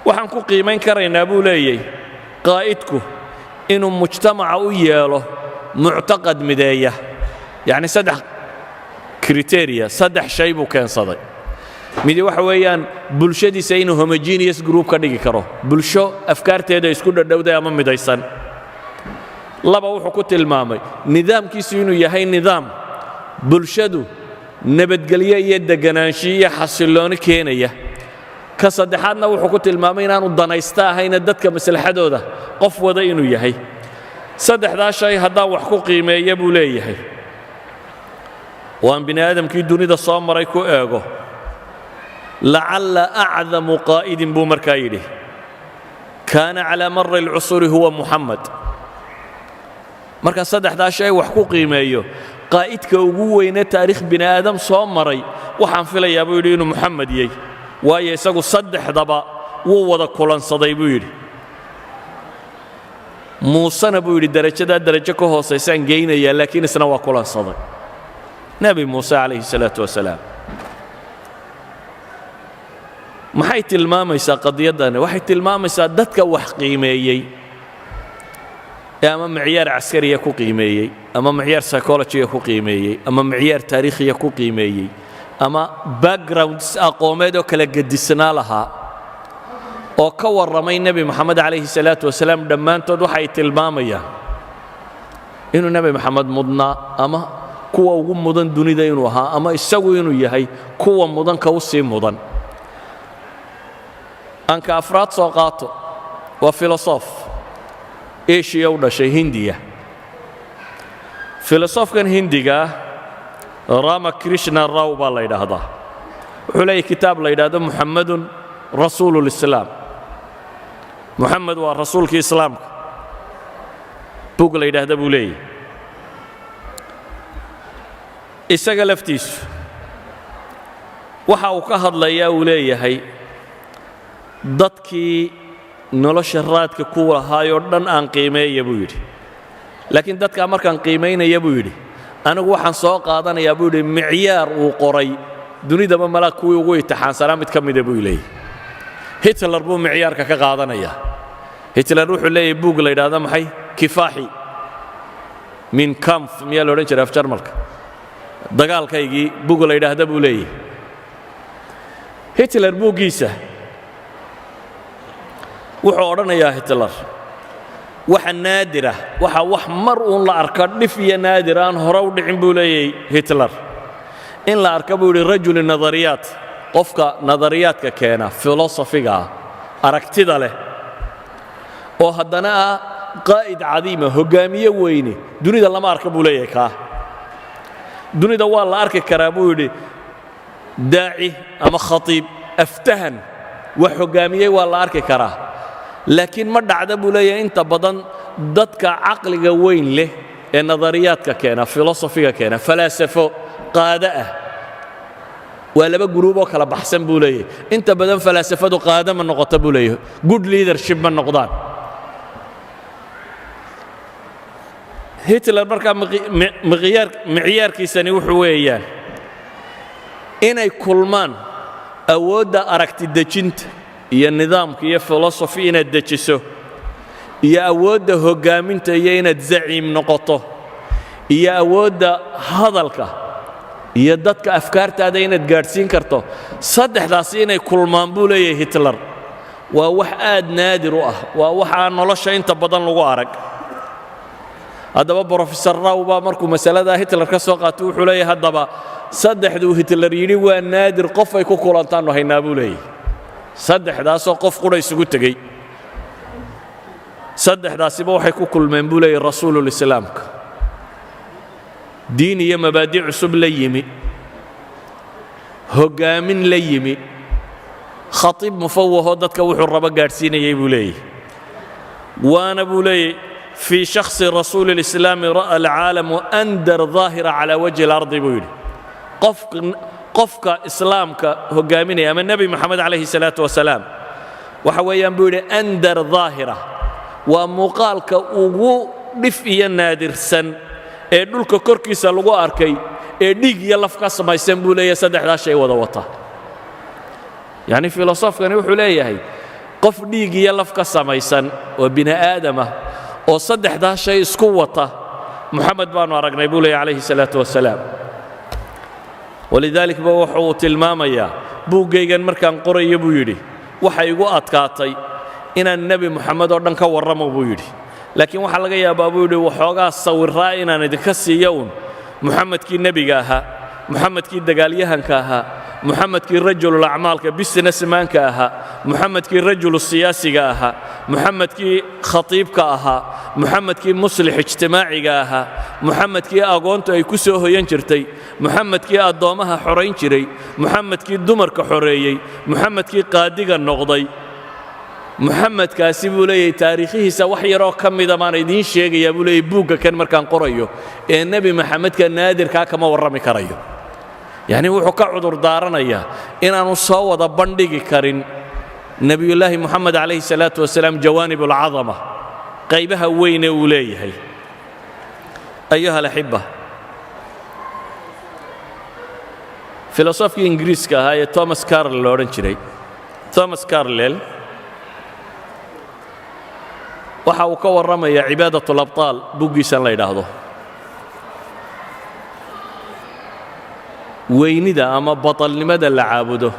waxaan ku qiimayn karaynaa buu leeyahy qaa'idku inuu mujtamaca u yeelo muctaqad mideeya yacni saddex kriteria saddex shay buu keensaday midi waxa weeyaan bulshadiisa inuu homogeneous group ka dhigi karo bulsho afkaarteeda isku dhadhowday ama midaysan laba wuxuu ku tilmaamay nidaamkiisu inuu yahay nidaam bulshadu nabadgelyo iyo deganaansho iyo xasillooni keenaya ka saddexaadna wuxuu ku tilmaamay inaanu danaysta ahayna dadka maslaxadooda qof wada inuu yahay saddexdaa shay haddaan wax ku qiimeeya buu leeyahay waan bini aadamkii dunida soo maray ku eego lacalla acdamu qaa'idin buu markaa yidhi kaana calaa mari alcusuuri huwa muxamed markaan saddexdaa shay wax ku qiimeeyo qaa'idka ugu weyne taariikh bini aadam soo maray waxaan filayaa buu yidhi inuu muxamed yahay waayo isagu saddexdaba wuu wada kulansaday buu yidhi muusena buu yidhi darajadaa darajo ka hoosaysaan geynayaa laakiin isna waa kulansaday nebi muuse calayhi salaatu wasalaam maxay tilmaamaysaa qadiyaddani waxay tilmaamaysaa dadka wax qiimeeyey ama معيار عسكري ku qiimeeyay ama معيار psychology ku qiimeeyay ama معيار taariikhi ku qiimeeyay ama backgrounds aqoomeed oo kala gadisnaa laha oo ka waramay nabi maxamed calayhi salaatu wasalaam dhammaantood waxay tilmaamayaan inuu nabi maxamed mudnaa ama kuwa ugu mudan dunida inuu ahaa ama isagu inuu yahay kuwa mudan ka u sii mudan anka afraad soo qaato waa filosof Asia u dhashay Hindiya filosofkan Hindiga Ramakrishna Rao baa la yiraahdaa wuxuu leeyahay kitaab la yiraahdo Muhammadun Rasuulul Islaam Muhammad waa rasuulkii islaamka bug la yiraahdo buu leeyahay isaga laftiisu waxa uu ka hadlayaa uu leeyahay dadkii nolosha raadka ku lahaayoo dhan aan qiimeeyo buu yidhi laakiin dadka markaan qiimeynaya buu yidhi anigu waxaan soo qaadanayaa buu yidhi micyaar uu qoray dunidaba malaag kuwii ugu intixaansanaa mid ka mida buu leeyahay Hitler buu micyaarka ka qaadanayaa Hitler wuxuu leeyahay buug la yidhaahdo maxay kifaaxi min kampf miyaa la odhan jiray af jarmalka dagaalkaygii buug la yidhaahdo buu leeyahay Hitler buuggiisa wuxuu odhanayaa Hitler waxa naadir ah waxa wax mar uun la arka dhif iyo naadir aan hore u dhicin buu leeyahay Hitler in la arka buu yidhi rajul nadariyaat qofka nadariyaadka keena filosofiga aragtida leh oo haddana ah qaa'id cadiima hogaamiye weyne dunida lama arka buu leeyahay ka dunida waa la arki karaa buu yidhi daaci ama khatiib aftahan wax hogaamiyey waa la arki karaa laakiin ma dhacda buu leeyahay inta badan dadka caqliga weyn leh ee nadariyaadka keena filosofiga keena falaasafo qaada ah waa laba group oo kala baxsan buu leeyahay inta badan falaasafadu qaada ma noqoto buu leeyahay good leadership ma noqdaan Hitler markaa micyaarkiisani wuxuu weeyaan inay kulmaan awoodda aragti dejinta iyo nidaamka iyo philosophy inaad dejiso iyo awoodda hogaaminta iyo inaad zaciim noqoto iyo awoodda hadalka iyo dadka afkaartaada inaad gaadhsiin karto saddexdaasi inay kulmaan buu leeyahay Hitler waa wax aad naadir u ah waa wax aan nolosha inta badan lagu arag haddaba professor Rao baa markuu masalada Hitler ka soo qaatay wuxuu leeyahay haddaba saddexduu Hitler yidhi waa naadir qof ay ku kulantaan haynaa buu leeyahay saddexdaasoo qof qura isugu tegey saddexdaasiba waxay ku kulmeen buu leeyahay rasuulul islaamka diin iyo mabaadi' cusub la yimi hogaamin la yimi khatiib mufawwaho dadka wuxuu raba gaadhsiinayay buu leeyahay waana buu leeyahay في شخص رسول الإسلام رأى العالم أندر ظاهرة على وجه الأرض بيقول قفك إسلامك هجاميني أما النبي محمد عليه الصلاة والسلام وحويا بيقول أندر ظاهرة ومقالك أوغو دفئي النادر سن دولك كركي سلغو أركي ديق يلفك سما يسنبو لي يسدح لا شيء وضوطه يعني فيلسوف كان يقول لي قف ديق يلفك سما يسن وبناء آدمه oo saddexdaa shay isku wata Muhammad baanu aragnay buu leeyahay alayhi salaatu wasalaam walidalik baa wuxuu tilmaamayaa buugaygan markaan qorayo buu yidhi waxa igu adkaatay inaan nabi Muhammad oo dhan ka warramo buu yidhi laakiin waxa laga yaabaa buu yidhi waxoogaa sawiraa inaan idinka siiyo Muhammadkii nabiga ahaa Muhammadkii dagaalyahanka ahaa Muhammadkii rajulul a'maalka businessmanka ahaa Muhammadkii rajulus siyaasiga ahaa Muhammadkii khatiibka ahaa Muhammadkii muslix ijtimaaciga ahaa Muhammadkii aqoonta ay ku soo hoyan jirtay Muhammadkii adoomaha xoreyn jiray Muhammadkii dumarka xoreeyay Muhammadkii qaadiga noqday Muhammadkaasi buu leeyahay taariikhiisa wax yar oo kamida maan idin sheegaya buu leeyahay buugga kan markaan qorayo ee nabi Muhammadka naadirka kama warrami karayo يعني wuxuu ka cudur daaranayaa inaanu soo wada bandhigi karin nabiyullaahi Muhammad alayhi salaatu wasalaam jawaanibul azama qaybaha weyn ee uu leeyahay ayuha alahibba filosofkii ingiriiska ahaa ee Thomas Carlyle loo oran jiray Thomas Carlyle waxa uu ka warramaya cibaadatul abtaal buggiisan la yidhaahdo weynida ama batalnimada la caabudo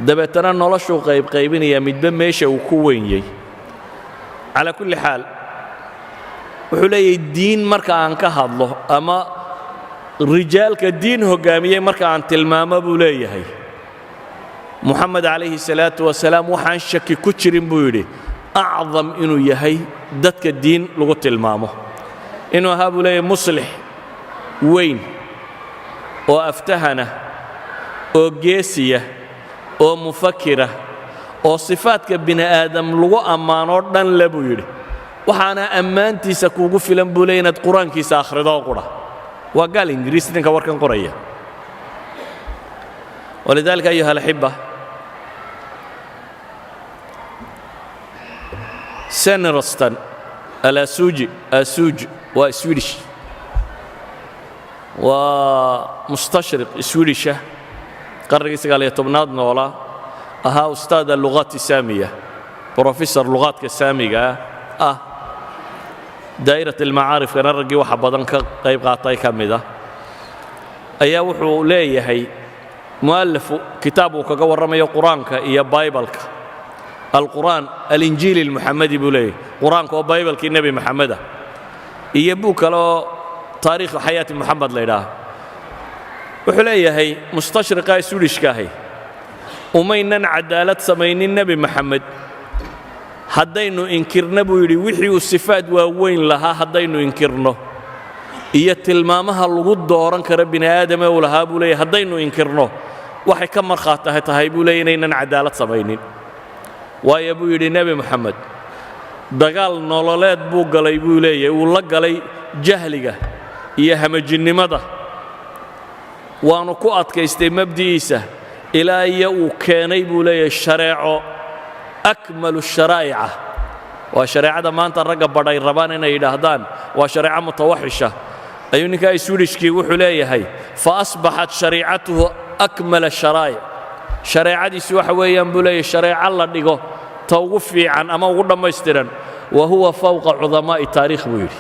dabeetana noloshuu qaybqaybinaya midba meesha uu ku wenyey calaa kulli xaal wuxuu leeyahay diin marka aan ka hadlo ama rijaalka diin hoggaamiyey marka aan tilmaamo buu leeyahay muxamed calayhi salaatu wasalaam waxaan shaki ku jirin buu yidhi acdam inuu yahay dadka diin lagu tilmaamo inuu ahaa buu leeyahay muslix weyn oo aftahana oo geesiya oo mufakira oo sifaadka bini aadam lagu ammaanoo dhan le buu yidhi waxaana ammaantiisa kuugu filan buu leeyahay inaad qur-aankiisa akhrido oo qudha waa gaal ingiriis ninka warkan qoraya walidaalika ayuha alaxiba senrastan alasuuji waa swedish waa mustashriq swedisha qarnigii 19aad noolaa ahaa ustaada lugaati saamiya professor lugaadka saamiga ah daa'irat almacaarifkana raggii waxa badan ka qayb qaatay ka mid ah ayaa wuxuu leeyahay mu'alafu kitaab uu kaga warramayo qur-aanka iyo baybalka alqur'aan alinjiili almuxamadi buu leeyahay qur-aanka oo baybalkii nebi maxameda iyo buu kale oo taariikhu xayaati muxamed la yidhaaha wuxuu leeyahay mustashriqa swedishka ahi umaynan cadaalad samaynin nebi maxamed haddaynu inkirna buu yidhi wixii uu sifaad waaweyn lahaa haddaynu inkirno iyo tilmaamaha lagu dooran kara bini aadame uu lahaa buu leeyahay haddaynu inkirno waxay ka markhaati tahay buu leeyahay inaynan cadaalad samaynin waayo buu yidhi nebi maxamed dagaal nololeed buu galay buu leeyahay uu la galay jahliga iyo hamajinnimada waanu ku adkaystay mabdi'iisa ilaa iyo uu keenay buu leeyahay shareeco akmalu sharaa'ica waa shareecada maanta ragga badhay rabaan inay yidhaahdaan waa shareeco mutawaxisha ayuu ninkaa swedishkii wuxuu leeyahay fa asbaxat shariicatuhu akmala sharaa'ic shareecadiisi waxa weeyaan buu leeyahay shareeco la dhigo ta ugu fiican ama ugu dhammaystiran wa huwa fawqa cudamaa'i taariikh buu yidhi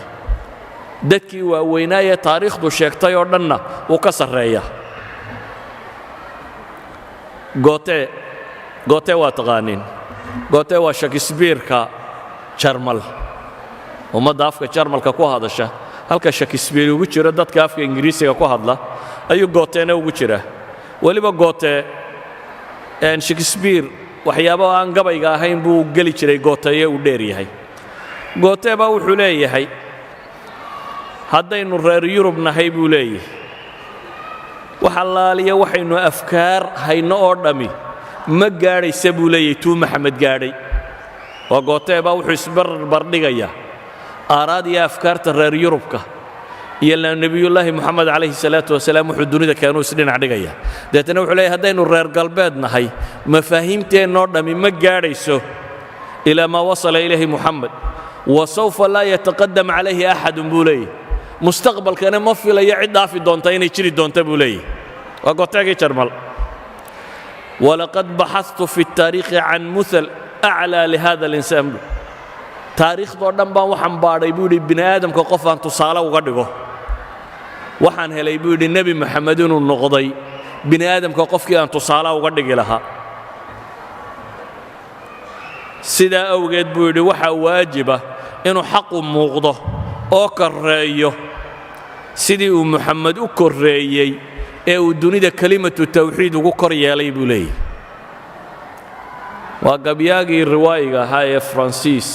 dadkii waaweynaaye taariikhdu sheegtay oo dhanna wuu ka sarreeya goote waa taqaaniin goote waa shakisbiirka jarmal ummadda afka jarmalka ku hadasha halka shakisbiir ugu jiro dadka afka ingiriisiga ku hadla ayuu gooteena ugu jira weliba goote shakisbiir waxyaabo aan gabayga ahayn buu geli jiray gooteeye uu dheer yahay goote baa wuxuu leeyahay haddaynu reer yurub nahay buu leeyahay wax allaaliya waxaynu afkaar hayno oo dhammi ma gaadhaysa buu leeyahay tuu maxamed gaadhay waa gootee baa wuxuu isbarbardhigayaa aaraad iyo afkaarta reer yurubka iyo nebiyullaahi moxamed calayhi salaatu wasalaam wuxuu dunida keenuu isdhinac dhigaya deetana wuxuu leeyahay haddaynu reer galbeed nahay mafaahiimteennoo dhammi ma gaadhayso ilaa maa wasala ilayhi moxamed wa sawfa laa yataqadam calayhi axadun buu leeyahay mustaqbalkana ma filayo cid dhaafi doonta inay jiri doonta buu leeyahay waa gooteegii jarmal walaqad baxadtu fi اtaariikhi can muhal aclaa lihada alinsaan taariikhdoo dhan baan waxaan baadhay buu yidhi bini aadamka qof aan tusaale uga dhigo waxaan helay buu yidhi nebi maxamed inuu noqday bini aadamka qofkii aan tusaale uga dhigi lahaa sidaa awgeed buu yidhi waxaa waajiba inuu xaqu muuqdo oo korreeyo sidii uu moxamed u korreeyey ee uu dunida kelimatu tawxiid ugu kor yeelay buu leeyahy waa gabyaagii riwaayiga ahaa ee faransiis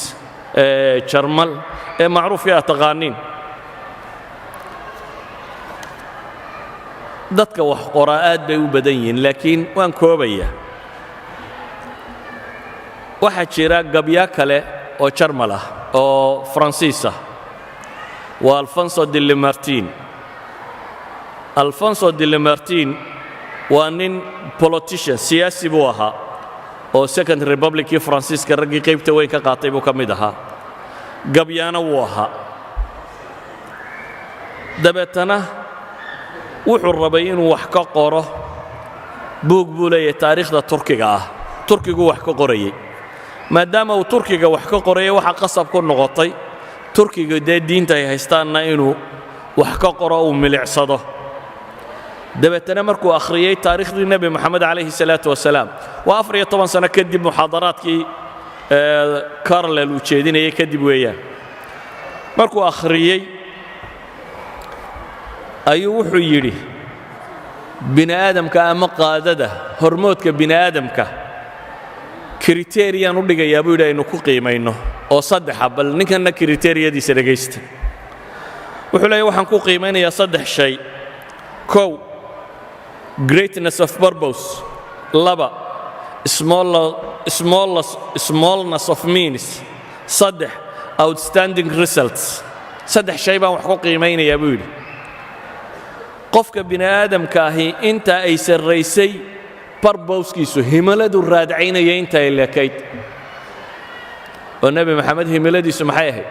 ee jarmal ee macruufkii aad taqaaniin dadka wax qoraa aad bay u badan yihiin laakiin waan koobaya waxaa jira gabyaa kale oo jarmal ah oo faransiis ah waa alfonso de lamartine alfonso de lamartine waa nin politician siyaasi buu ahaa oo second republickii faransiiska raggii qaybta weyn ka qaatay buu ka mid ahaa gabyaana wuu ahaa dabeetana wuxuu rabay inuu wax ka qoro buug buu leeyahay taariikhda turkiga ah turkigu wax ka qorayay maadaama uu turkiga wax ka qorayay waxa qasab ku noqotay turkiga dee diinta ay haystaanna inuu wax ka qoro uu milicsado dabeetana markuu akhriyay taariikhdii nebi moxamed calayhi salaatu wasalaam waa 14 sano kadib muxaadaraadkii carlel uu jeedinayay kadib weeyaan markuu akhriyay ayuu wuxuu yidhi bini aadamka ama qaadada hormoodka bini aadamka kriteeriyaan u dhigayaa buu yidhi aynu ku qiimayno oo saddexa bal ninkanna kriteeriyadiisa dhegaysta wuxuu leeyahay waxaan ku qiimaynayaa 3 shay kow greatness of purpose laba smallness of means saddex outstanding results 3 shay baan wax ku qiimaynayaa buu yidhi qofka bini aadamka ahi inta ay sarraysay barbowskiisu himiladu raadcaynaya inta ay leekayd oo nebi maxamed himiladiisu maxay ahayd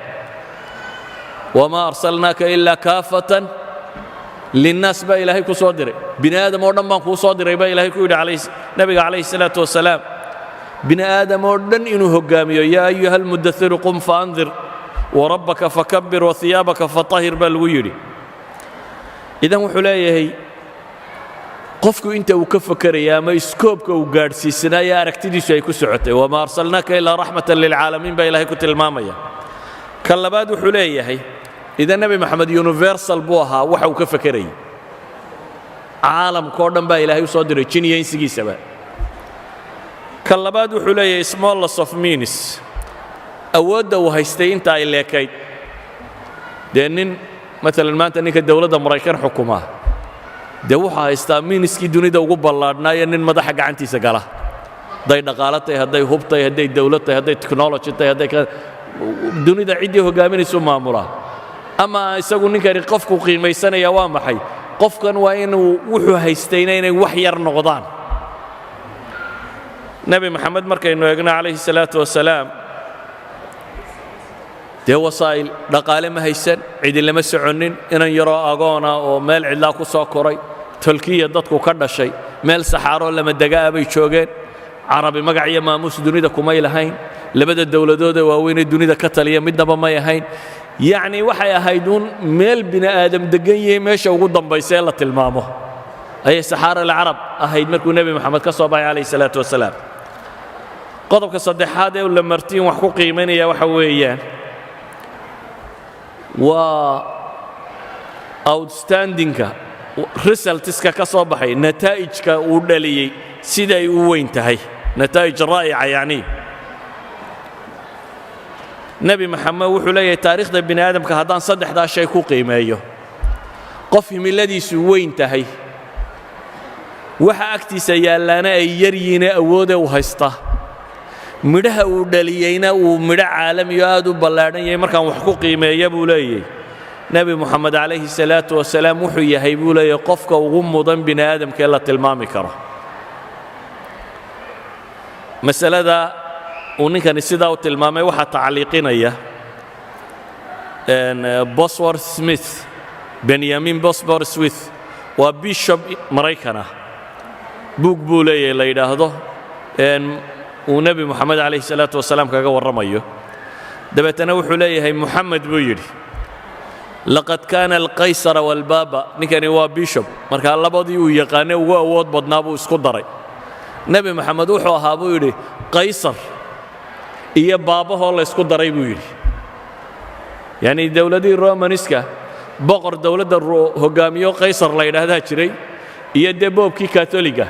wamaa arsalnaaka ilaa kaafatan linnaas baa ilaahay ku soo diray bini aadam oo dhan baan kuu soo diray baa ilaahay ku yidhi nebiga calayhi salaatu wasalaam bini aadam oo dhan inuu hoggaamiyo yaa ayuha almudahiru qum faandir warabbaka fakabbir wahiyaabaka fatahir baa lagu yidhi idan wuxuu leeyahay qofku inta uu ka fakaraya ama iskoobka uu gaadhsiisanaya aragtidiisu ay ku socotay wamaa arsalnaaka ilaa raxmatan lilcaalamiin baa ilaahay ku tilmaamaya kan labaad wuxuu leeyahay idan nebi moxamed universal buu ahaa waxa uu ka fakarayay caalamkao dhan baa ilaahay u soo diray jin iyo insigiisaba kan labaad wuxuu leeyahay smallness of means awoodda uu haystay inta ay leekayd dee nin maalan maanta ninka dowladda maraykan xukuma dee wuxuu haystaa miiniskii dunida ugu ballaadhnaayo nin madaxa gacantiisa gala hadday dhaqaalo tahay hadday hub tahay hadday dawlad tahay hadday technology tahay hadday dunida ciddii hoggaaminaysu maamulaa ama isagu ninkani qofku qiimaysanaya waa maxay qofkan waa inuu wuxuu haystayna inay wax yar noqdaan nebi moxamed markaynu eegno calayhi salaatu wasalaam dee wasaa'il dhaqaale ma haysan cidi lama soconnin inan yaroo agoona oo meel cidlaa ku soo koray tolkiya dadku ka dhashay meel saxaaroo lama degaa bay joogeen carabi magac iyo maamuus dunida kumay lahayn labada dowladooda waaweynee dunida ka taliya midnaba may ahayn yacni waxay ahayd uun meel bini aadam degan yahay meesha ugu dambaysa ee la tilmaamo ayay saxaara alcarab ahayd markuu nebi moxamed ka soo baxay calayhi salaatu wasalaam qodobka saddexaad ee la martiin wax ku qiimaynaya waxa weeyaan waa outstandingka resultska ka soo baxay nataa'ijka uu dhaliyey siday u weyn tahay nataa'ij raa'ica yacni nebi moxamed wuxuu leeyahay taariikhda bini aadamka haddaan saddexdaa shay ku qiimeeyo qof himiladiisu weyn tahay waxa agtiisa yaallaana ay yar yihiine awoodee u haysta midhaha uu dhaliyeyna uu midho caalamiyo aad u ballaadhan yahay markaan wax ku qiimeeya buu leeyahay nebi moxamed calayhi salaatu wasalaam wuxuu yahay buu leeyahay qofka ugu mudan bini aadamkaee la tilmaami karo masalada uu ninkani sidaa u tilmaamay waxaa tacliiqinaya bosworth smith benyamin bosworth smith waa bishop maraykan ah buug buu leeyahay la yidhaahdo uu nebi moxamed calayhi salaatu wasalaam kaga warramayo dabeetana wuxuu leeyahay moxamed buu yidhi laqad kaana alqaysara waalbaaba ninkani waa bishop markaa labadii uu yaqaanay ugu awood badnaa buu isku daray nebi moxamed wuxuu ahaa buu yidhi qaysar iyo baabahoo la ysku daray buu yidhi yacni dowladihii romaniska boqor dowladda hoggaamiyo qaysar la yidhaahdaa jiray iyo dee boobkii katoliga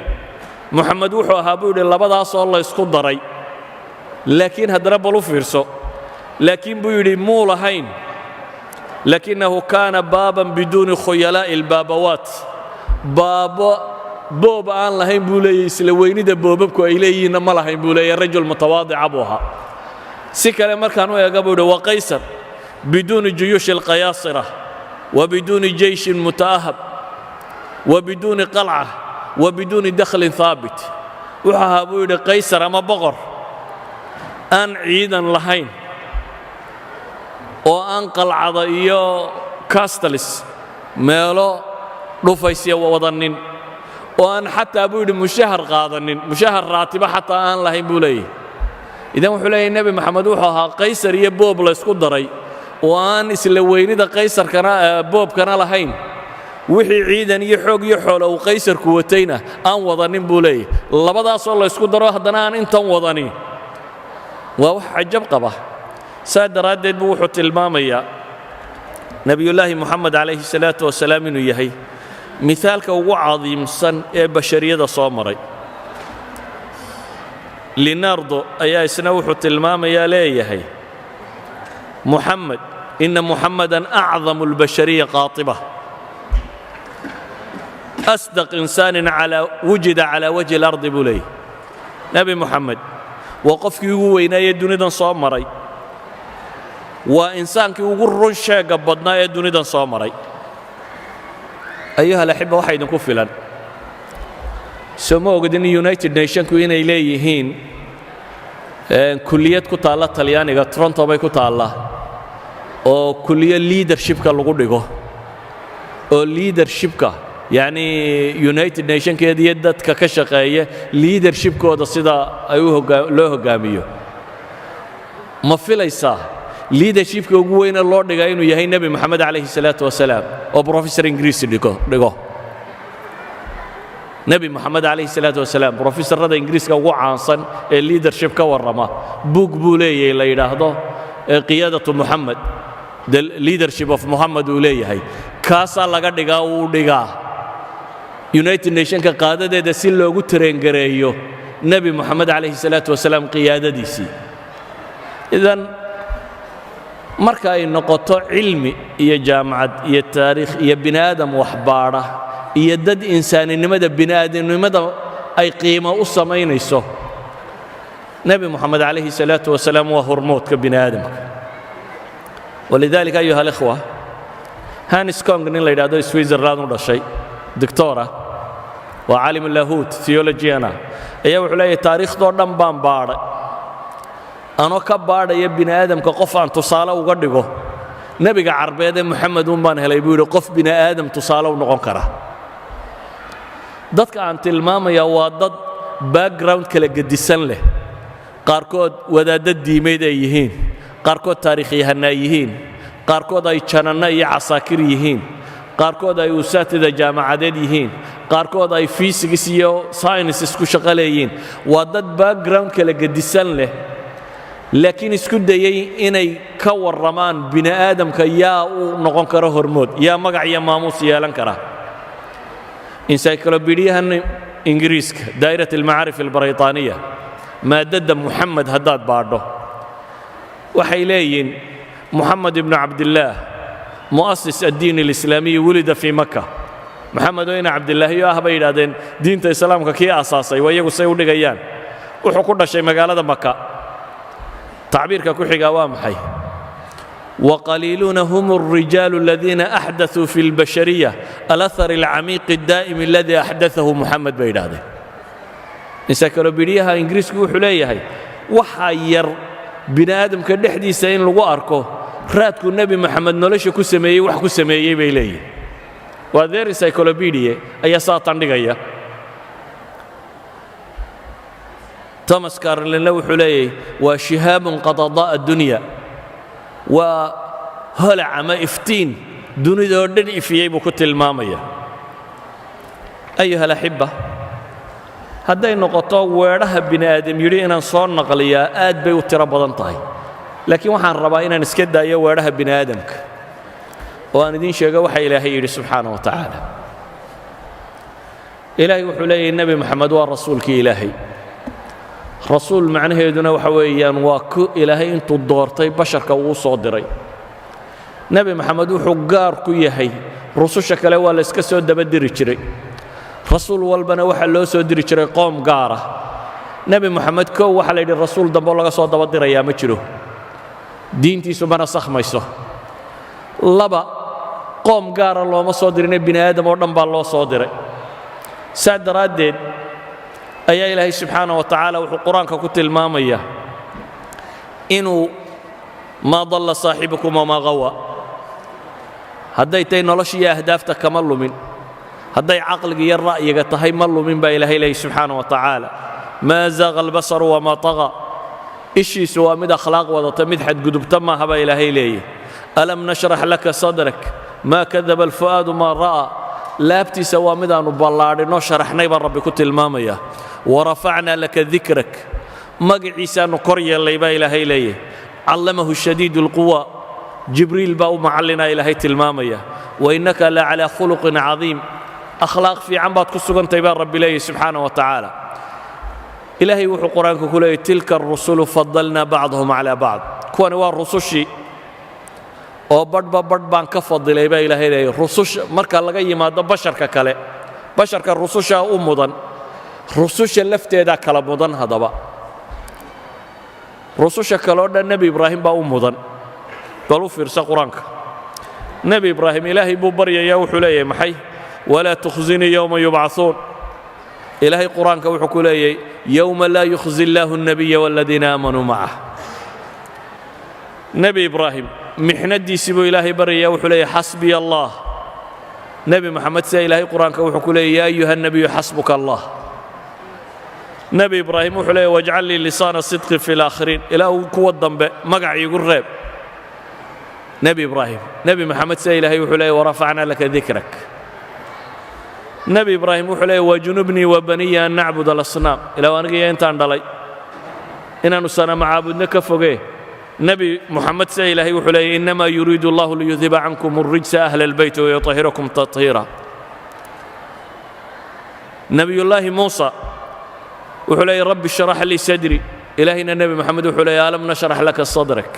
moxamed wuxuu ahaa buu yidhi labadaasoo la ysku daray laakiin haddana bal u fiirso laakiin buu yidhi muu lahayn lakinahu kaana baaban biduuni khuyalaa'i albaabawaat baabo boob aan lahayn buu leeyahy isla weynida boobabku ay leeyihiinna ma lahayn buu leeyahy rajul mutawaadica buu ahaa si kale markaan u eega buu yidhi waa qaysar biduuni juyuushi alqayaasira wa biduuni jeyshin muta'ahab wa biduuni qalca wa biduuni dakhlin haabit wuxuu ahaa buu yidhi qaysar ama boqor aan ciidan lahayn oo aan qalcada iyo castalis meelo dhufaysya wadanin oo aan xataa buu yidhi mushahar qaadanin mushahar raatiba xataa aan lahayn buu leeyahy idan wuxuu leeyahay nebi maxamed wuxuu ahaa qaysar iyo boob la isku daray oo aan isla weynida qaysarkana boobkana lahayn wixii ciidan iyo xoog iyo xoolo uu qaysarku watayna aan wadanin buu leeyahay labadaasoo la isku daro haddana aan intan wadanin waa wax cajab qaba saa daraaddeed buu wuxuu tilmaamayaa nebiyullaahi moxamed calayhi salaatu wasalaam inuu yahay mithaalka ugu cadiimsan ee bashariyada soo maray linardo ayaa isna wuxuu tilmaamayaa leeyahay muxamed ina muxamadan acdamu albashariya qaatiba asdaq insaanin wujida calaa wajhi اlardi buu leeyahy nebi moxamed waa qofkii ugu weynaayee dunidan soo maray waa insaankii ugu run sheega badnaa ee dunidan soo maray ayuha alaxiba waxa idinku filan soo ma ogdin united nationku inay leeyihiin kulliyad ku taalla talyaaniga toronto bay ku taallaa oo kulliyo leadershipka lagu dhigo oo leadershipka yacni united nationkeeda iyo dadka ka shaqeeya leadershipkooda sida ay loo hoggaamiyo ma filaysaa leadershipka ugu weyne loo dhigaa inuu yahay nebi moxamed calayhi salaatu wasalaam oo professor ingiriisi dhigo nebi moxamed calayhi salaatu wasalaam professorrada ingiriiska ugu caansan ee leadership ka warrama book buu leeyahay la yidhaahdo qiyaadatu moxamed the leadership of moxamed uu leeyahay kaasaa laga dhigaa uu dhigaa united nationka qaadadeeda si loogu tareengareeyo nebi moxamed calayhi salaatu wasalaam qiyaadadiisii idan marka ay noqoto cilmi iyo jaamacad iyo taariikh iyo bini aadam waxbaadha iyo dad insaaninimada bini aadamnimada ay qiimo u samaynayso nebi moxamed calayhi salaatu wasalaam waa hormoodka bini aadamka walidaalika ayuha alikhwa hanis kong nin la yidhahdo switzerland u dhashay doctora waa caalim lahuut theologiana ayaa wuxuu leeyahay taariikhdoo dhan baan baadhay anoo ka baadhaya bini aadamka qof aan tusaale uga dhigo nebiga carbeed ee moxamed un baan helay buu yidhi qof bini aadam tusaale u noqon kara dadka aan tilmaamaya waa dad background kala gedisan leh qaarkood wadaadda diimeed ay yihiin qaarkood taariikhyahanna ay yihiin qaarkood ay jananno iyo casaakir yihiin qaarkood ay usaatida jaamacadeed yihiin qaarkood ay physics iyo sciences ku shaqo leeyihiin waa dad background kala gedisan leh laakiin isku dayay inay ka warramaan bini aadamka yaa uu noqon karo hormood yaa magac iyo maamuus yeelan kara encyclopediyahan ingiriiska daa'irat almacaarif albaraytaaniya maadadda muxamed haddaad baadho waxay leeyihiin muxamed ibnu cabdillaah mu'asis addiin alislaamiyi wulida fii maka moxamed oo ina cabdilaahiyo ah bay yidhahdeen diinta islaamka kii aasaasay waa iyagu say u dhigayaan wuxuu ku dhashay magaalada maka tacbiirka ku xigaa waa maxay وقليلون هم الرجال الذين أحدثوا في البشرية الأثر العميق الدائم الذي أحدثه محمد بيداده encyclopediyaha ingiriisku wuxuu leeyahay waxa yar bini aadamka dhexdiisa in lagu arko raadku nebi moxamed nolosha ku sameeyey wax ku sameeyey bay leeyihin waa their encyclopedia ayaa saa tandhigaya thomas carlinle wuxuu leeyahay waa shihaabun qad adaa dunya waa holac ama iftiin dunidoo dhan ifiyey buu ku tilmaamaya ayuha alaxiba hadday noqoto weedhaha bini aadam yidhi inaan soo naqliyaa aad bay u tiro badan tahay laakiin waxaan rabaa inaan iska daayo weedhaha bini aadamka oo aan idiin sheego waxa ilaahay yidhi subxaana wa tacaala ilaahay wuxuu leeyahay nebi moxamed waa rasuulkii ilaahay rasuul macnaheeduna waxa weeyaan waa ku ilaahay intuu doortay basharka uu soo diray nebi moxamed wuxuu gaar ku yahay rususha kale waa la iska soo dabadiri jiray rasuul walbana waxaa loo soo diri jiray qoom gaara nebi moxamed kow waxaa la yidhi rasuul dambeo laga soo dabadirayaa ma jiro diintiisu mana sakhmayso laba qoom gaara looma soo dirine bini aadam oo dhan baa loo soo diray saa daraaddeed ayaa ilaahay subxaana wa tacaala wuxuu qur-aanka ku tilmaamaya inuu maa dalla saaxibukum wamaa qawa hadday tahay noloshiiyo ahdaafta kama lumin hadday caqliga iyo ra'yiga tahay ma lumin baa ilaahay leeyahy subxaana wa tacaala maa zaaqa albasaru wamaa taqa ishiisu waa mid akhlaaq wadata mid xadgudubta maaha baa ilaahay leeyahy alam nashrax laka sadrak maa kadaba alfu'aadu maa ra'aa laabtiisa waa midaannu ballaadhinoo sharaxnay baa rabbi ku tilmaamaya warafacnaa laka dikrak magaciisaannu kor yeellay baa ilaahay leeyahy callamahu shadiidu alquwa jibriil baa u macallinaa ilaahay tilmaamaya wainnaka la calaa khuluqin cadiim akhlaaq fiican baad ku sugantay baa rabbi leeyahy subxaana wa tacaala ilaahay wuxuu qur-aanka ku leeyahy tilka arusulu fadalnaa bacdahum calaa bacd kuwani waa rusushii oo badhba badh baan ka fadilay baa ilaahay leeyahy rususha marka laga yimaado basharka kale basharka rusushaa u mudan rususha lafteedaa kala mudan haddaba rususha kale oo dhan nebi ibraahim baa u mudan bal u fiirsa qur-aanka nebi ibraahim ilaahay buu baryayaa wuxuu leeyahay maxay walaa tukhzinii yowma yubcahuun ilaahay qur-aanka wuxuu ku leeyahay yowma laa yukhzi illaahu الnabiya wاladiina aamanuu macah nebi ibraahim mixnadiisii buu ilaahay baryayaa wuxuu leeyahay xasbiya allah nebi moxamed sida ilaahay qur-aanka wuxuu ku leeyahy yaa ayuha الnabiyu xasbuka allah nebi ibraahim wuxuu leeyahy wajcal lii lisaana sidqin fi اlaakhiriin ilaahu kuwa dambe magac iigu reeb nebi ibraahim nebi moxamed sida ilaahay wuxuu leeyahy warafacnaa laka dikrak nebi ibraahim wuxuu leeyahy wajunubnii wabaniya an nacbud alasnaam ilaahu anigiyo intaan dhalay inaannu sanama caabudno ka fogee nebi moxamed sida ilaahay wuxuu leeyahy innamaa yuriidu allahu liyudhiba cankum alrijsa ahla albayt wayutahhirakum tathiira nebiyullaahi muusa wuxuu leeyahy rabbi sharax lii sadri ilaahayna nebi moxamed wuxuu leeyahy alam nashrax laka sadrak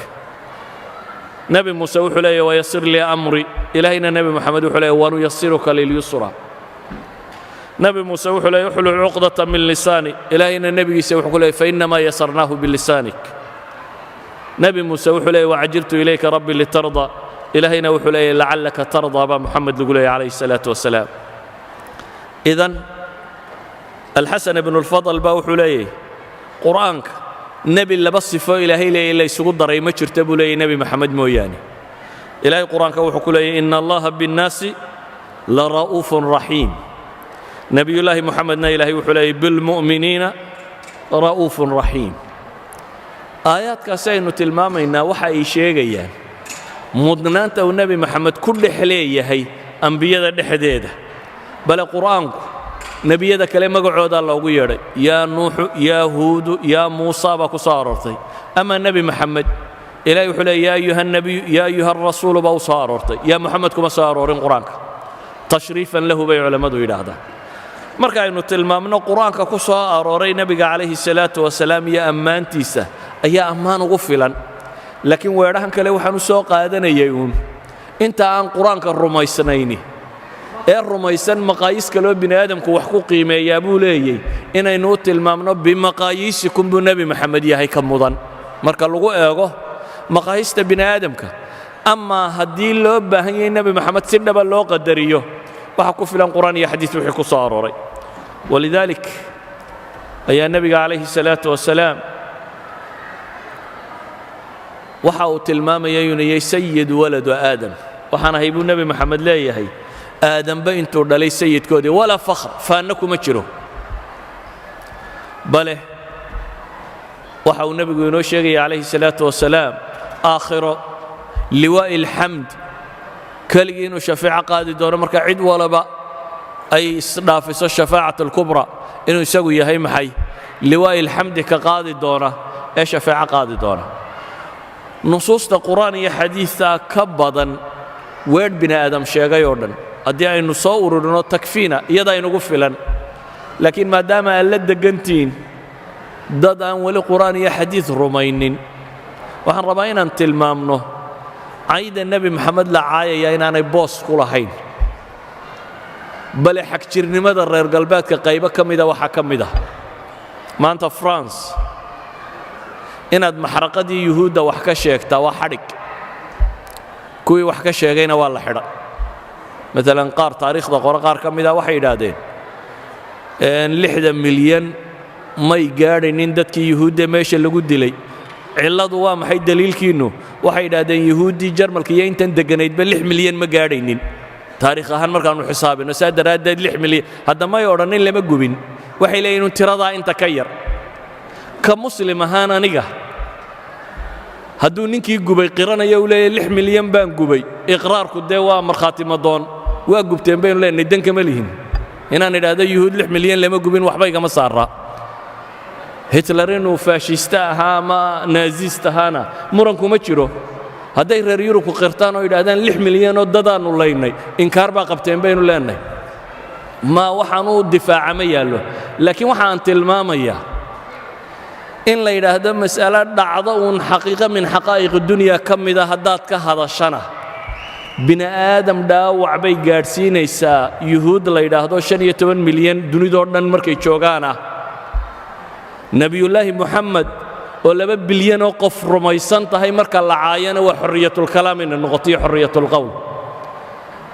nebi muuse wuxuu leeyahy wayasir lii amri ilaahayna nebi moxamed wuxuu leeyahy wanuyasiruka lilyusra nebi muuse wuxuu leeyahy uxlul cuqdata min lisaani ilaahayna nebigiisa wuxuu ku leeyahy fainnamaa yasarnaahu bilisaanik nebi muuse wuxuu leeyahy wacajiltu ilayka rabbi litarda ilaahayna wuxuu leeyahy lacallaka tardaa baa moxamed lagu leeyahy calayhi الsalaatu wasalaam idan alxasan ibnu اlfadl baa wuxuu leeyahy qur'aanka nebi laba sifo ilaahay leeyahy la ysugu daray ma jirta buu leeyahy nebi moxamed mooyaane ilaahay qur'aanka wuxuu ku leeyahy ina allaha biاnnaasi lara'uufun raxiim nebiyullaahi moxamedna ilaahay wuxuu leeyahy bilmu'miniina ra'uufun raxiim aayaadkaasi aynu tilmaamaynaa waxa ay sheegayaan mudnaanta uu nebi moxamed ku dhex leeyahay ambiyada dhexdeeda bale qur'aanku nebiyada kale magacoodaa loogu yeedhay yaa nuuxu yaa huudu yaa muusa baa ku soo aroortay ama nebi moxamed ilahay wuxuu leeyahy yaa ayuha nabiyu yaa ayuha arasuulu baa u soo aroortay yaa moxamed kuma soo aroorin qur-aanka tashriifan lahu bay culammadu yidhaahdaan marka aynu tilmaamno qur-aanka ku soo arooray nebiga calayhi الsalaatu wasalaam iyo ammaantiisa ayaa ammaan ugu filan laakiin weedhahan kale waxaan u soo qaadanayay uun inta aan qur-aanka rumaysnayni ee rumaysan maqaayiis kaloo bini aadamku wax ku qiimeeyaa buu leeyey inaynu u tilmaamno bimaqaayiisikum buu nebi moxamed yahay ka mudan marka lagu eego maqaayiista bini aadamka amaa haddii loo baahan yahay nebi moxamed si dhaba loo qadariyo waxa ku filan qur'aan iyo xadiis wixii ku soo arooray walidaalik ayaa nebiga calayhi الsalaatu wasalaam waxa uu tilmaamaya inuu yahay sayid waladu aadam waxaan ahay buu nebi moxamed leeyahay aadamba intuu dhalay sayidkoodii walaa fakhr faanna kuma jiro bale waxa uu nebigu inoo sheegaya calayhi الsalaatu wasalaam aakhiro liwaa'i alxamd keligii inuu shafeeco qaadi doono marka cid walaba ay isdhaafiso shafaacat alkubra inuu isagu yahay maxay liwaa'i alxamdi ka qaadi doona ee shafeeco qaadi doona nusuusta qur'aan iyo xadiidta ka badan weedh bini aadam sheegay oo dhan haddii aynu soo ururino takfiina iyadaa inugu filan laakiin maadaama aad la degantihiin dad aan weli qur'aan iyo xadiid rumaynin waxaan rabaa inaan tilmaamno cayda nebi moxamed la caayaya inaanay boos ku lahayn bale xagjirnimada reer galbeedka qaybo ka mida waxaa ka mid ah maanta france inaad maxraqadii yuhuudda wax ka sheegtaa waa xadhig kuwii wax ka sheegayna waa la xidha maalan qaar taariikhda qore qaar ka mida waxay yidhaahdeen 60 milyan may gaadhaynin dadkii yuhuudda meesha lagu dilay cilladu waa maxay daliilkiinnu waxay yidhaahdeen yuhuuddii jarmalka iyo intan degganaydba 6 milyan ma gaadhaynin taariikh ahaan markaannu xisaabinno saa daraaddeed 6 milyan hadda may odhannin lama gubin waxay leeyihin tiradaa inta ka yar ka muslim ahaan aniga hadduu ninkii gubay qiranaya uu leeyahay 6 milyan baan gubay iqraarku dee waa markhaati madoon waa gubteen baynu leenahay dan kama lihin inaan idhaahdo yuhuud 6 milyan lama gubin waxba igama saaraa hitler inuu faashista ahaa ama naazist ahaana muranku ma jiro hadday reer yurubku qirtaan oo yidhaahdaan 6 milyan oo dadaannu laynay inkaar baa qabteen baynu leenahay ma waxaan u difaaca ma yaallo laakiin waxaan tilmaamayaa in la yidhaahdo mas'alo dhacdo uun xaqiiqo min xaqaa'iq dunya ka mida haddaad ka hadashana bini aadam dhaawac bay gaadhsiinaysaa yuhuud la yidhaahdo 15 milyan dunidoo dhan markay joogaana nebiyullaahi moxamed oo 2 bilyan oo qof rumaysan tahay marka la caayana waa xorriyatulkalaam inay noqotiyo xorriyatulqowl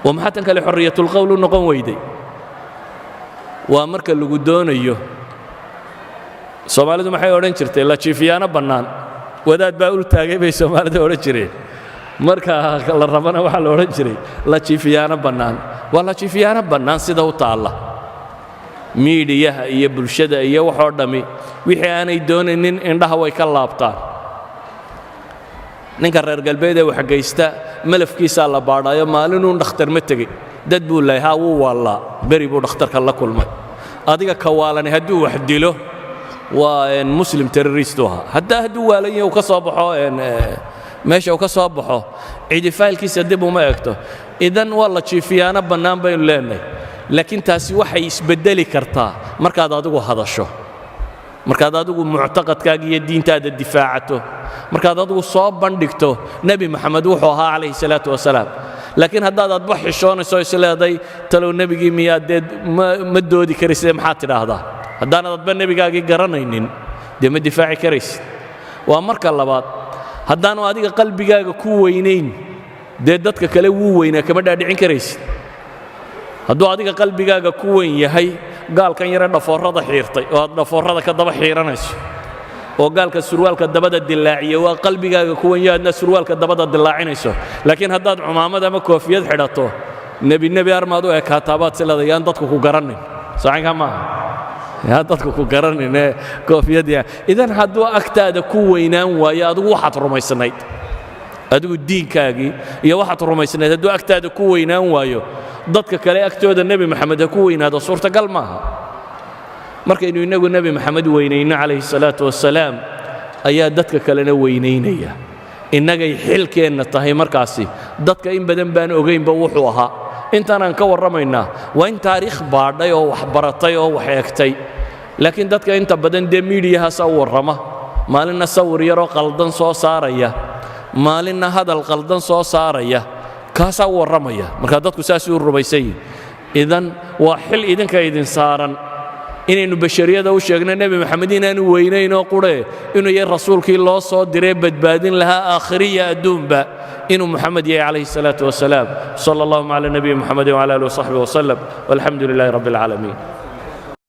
oo maxaa tan kale xorriyatulqowl u noqon weyday waa marka lagu doonayo soomaalidu maxay odhan jirtay la jiifiyaano bannaan wadaad baa ul taagay bay soomaalida odhan jireen marka la rabana waxaa la odhan jiray la jiifiyaano bannaan waa la jiifiyaano bannaan sida u taalla miidiyaha iyo bulshada iyo waxoo dhammi wixii aanay doonaynin indhaha way ka laabtaan ninka reer galbeed ee waxgaysta malafkiisaa la baadhaayo maalinuu dhakhtar ma tegey dad buu leeyahay haa wuu waallaa beri buu dhakhtarka la kulmay adiga ka waalani hadduu wax dilo waa muslim terroristu ahaa hadduu waalan yahay uu ka soo baxo meesha uu ka soo baxo cidi faylkiisa dib uma egto idan waa la jiifiyaano bannaan baynu leenahay laakiin taasi waxay isbeddeli kartaa markaad adigu hadasho markaad adigu muctaqadkaaga iyo diintaada difaacato markaad adigu soo bandhigto nebi maxamed wuxuu ahaa calayhi salaatu wasalaam laakiin haddaad adba xishoonayso isleeday talow nebigii miyaad dee ma doodi karaysee maxaad tidhaahdaa haddaanad adba nebigaagii garanaynin dee ma difaaci karaysid waa marka labaad haddaanu adiga qalbigaaga ku weynayn dee dadka kale wuu weynaa kama dhaadhicin karaysid hadduu adiga qalbigaaga ku weyn yahay gaalkan yare dhafoorrada xiirtay oo aad dhafoorrada ka daba xiiranayso oo gaalka surwaalka dabada dilaaciya waa qalbigaaga ku weyn yahay aadna surwaalka dabada dilaacinayso laakiin haddaad cumaamad ama koofiyad xidhato nebi armaad u ekaataabaad sileeda yaan dadku ku garanin saxinka maaha yaan dadku ku garanin ee koofiyadya idan hadduu agtaada ku weynaan waayo adigu waxaad rumaysnayd adigu diinkaagii iyo waxaad rumaysnayd hadduu agtaada ku weynaan waayo dadka kale agtooda nebi maxamed ha ku weynaado suurtagal maaha markaynu innagu nebi maxamed weynayno calayhi salaatu wasalaam ayaa dadka kalena weynaynaya innagay xilkeenna tahay markaasi dadka in badan baan ogaynba wuxuu ahaa intaanaan ka warramaynaa waa in taariikh baadhay oo wax baratay oo wax eegtay laakiin dadka inta badan dee miidiyahaasaa u warrama maalinna sawir yaroo qaldan soo saaraya maalinna hadal qaldan soo saaraya kaasaa u warramaya markaa dadku saasuu rumaysan yihin idan waa xil idinka idin saaran inaynu bashariyada u sheegno nebi maxamed inaanu weynaynoo qurhe inuu yahay rasuulkii loo soo diree badbaadin lahaa aakhiriya adduunba inuu muxamed yahay calayhi salaatu wasalaam sala allahuma cala nabiyi muxamedin wcala alihi wasaxbihi wasalam walxamdu lilaahi rabbi alcaalamiin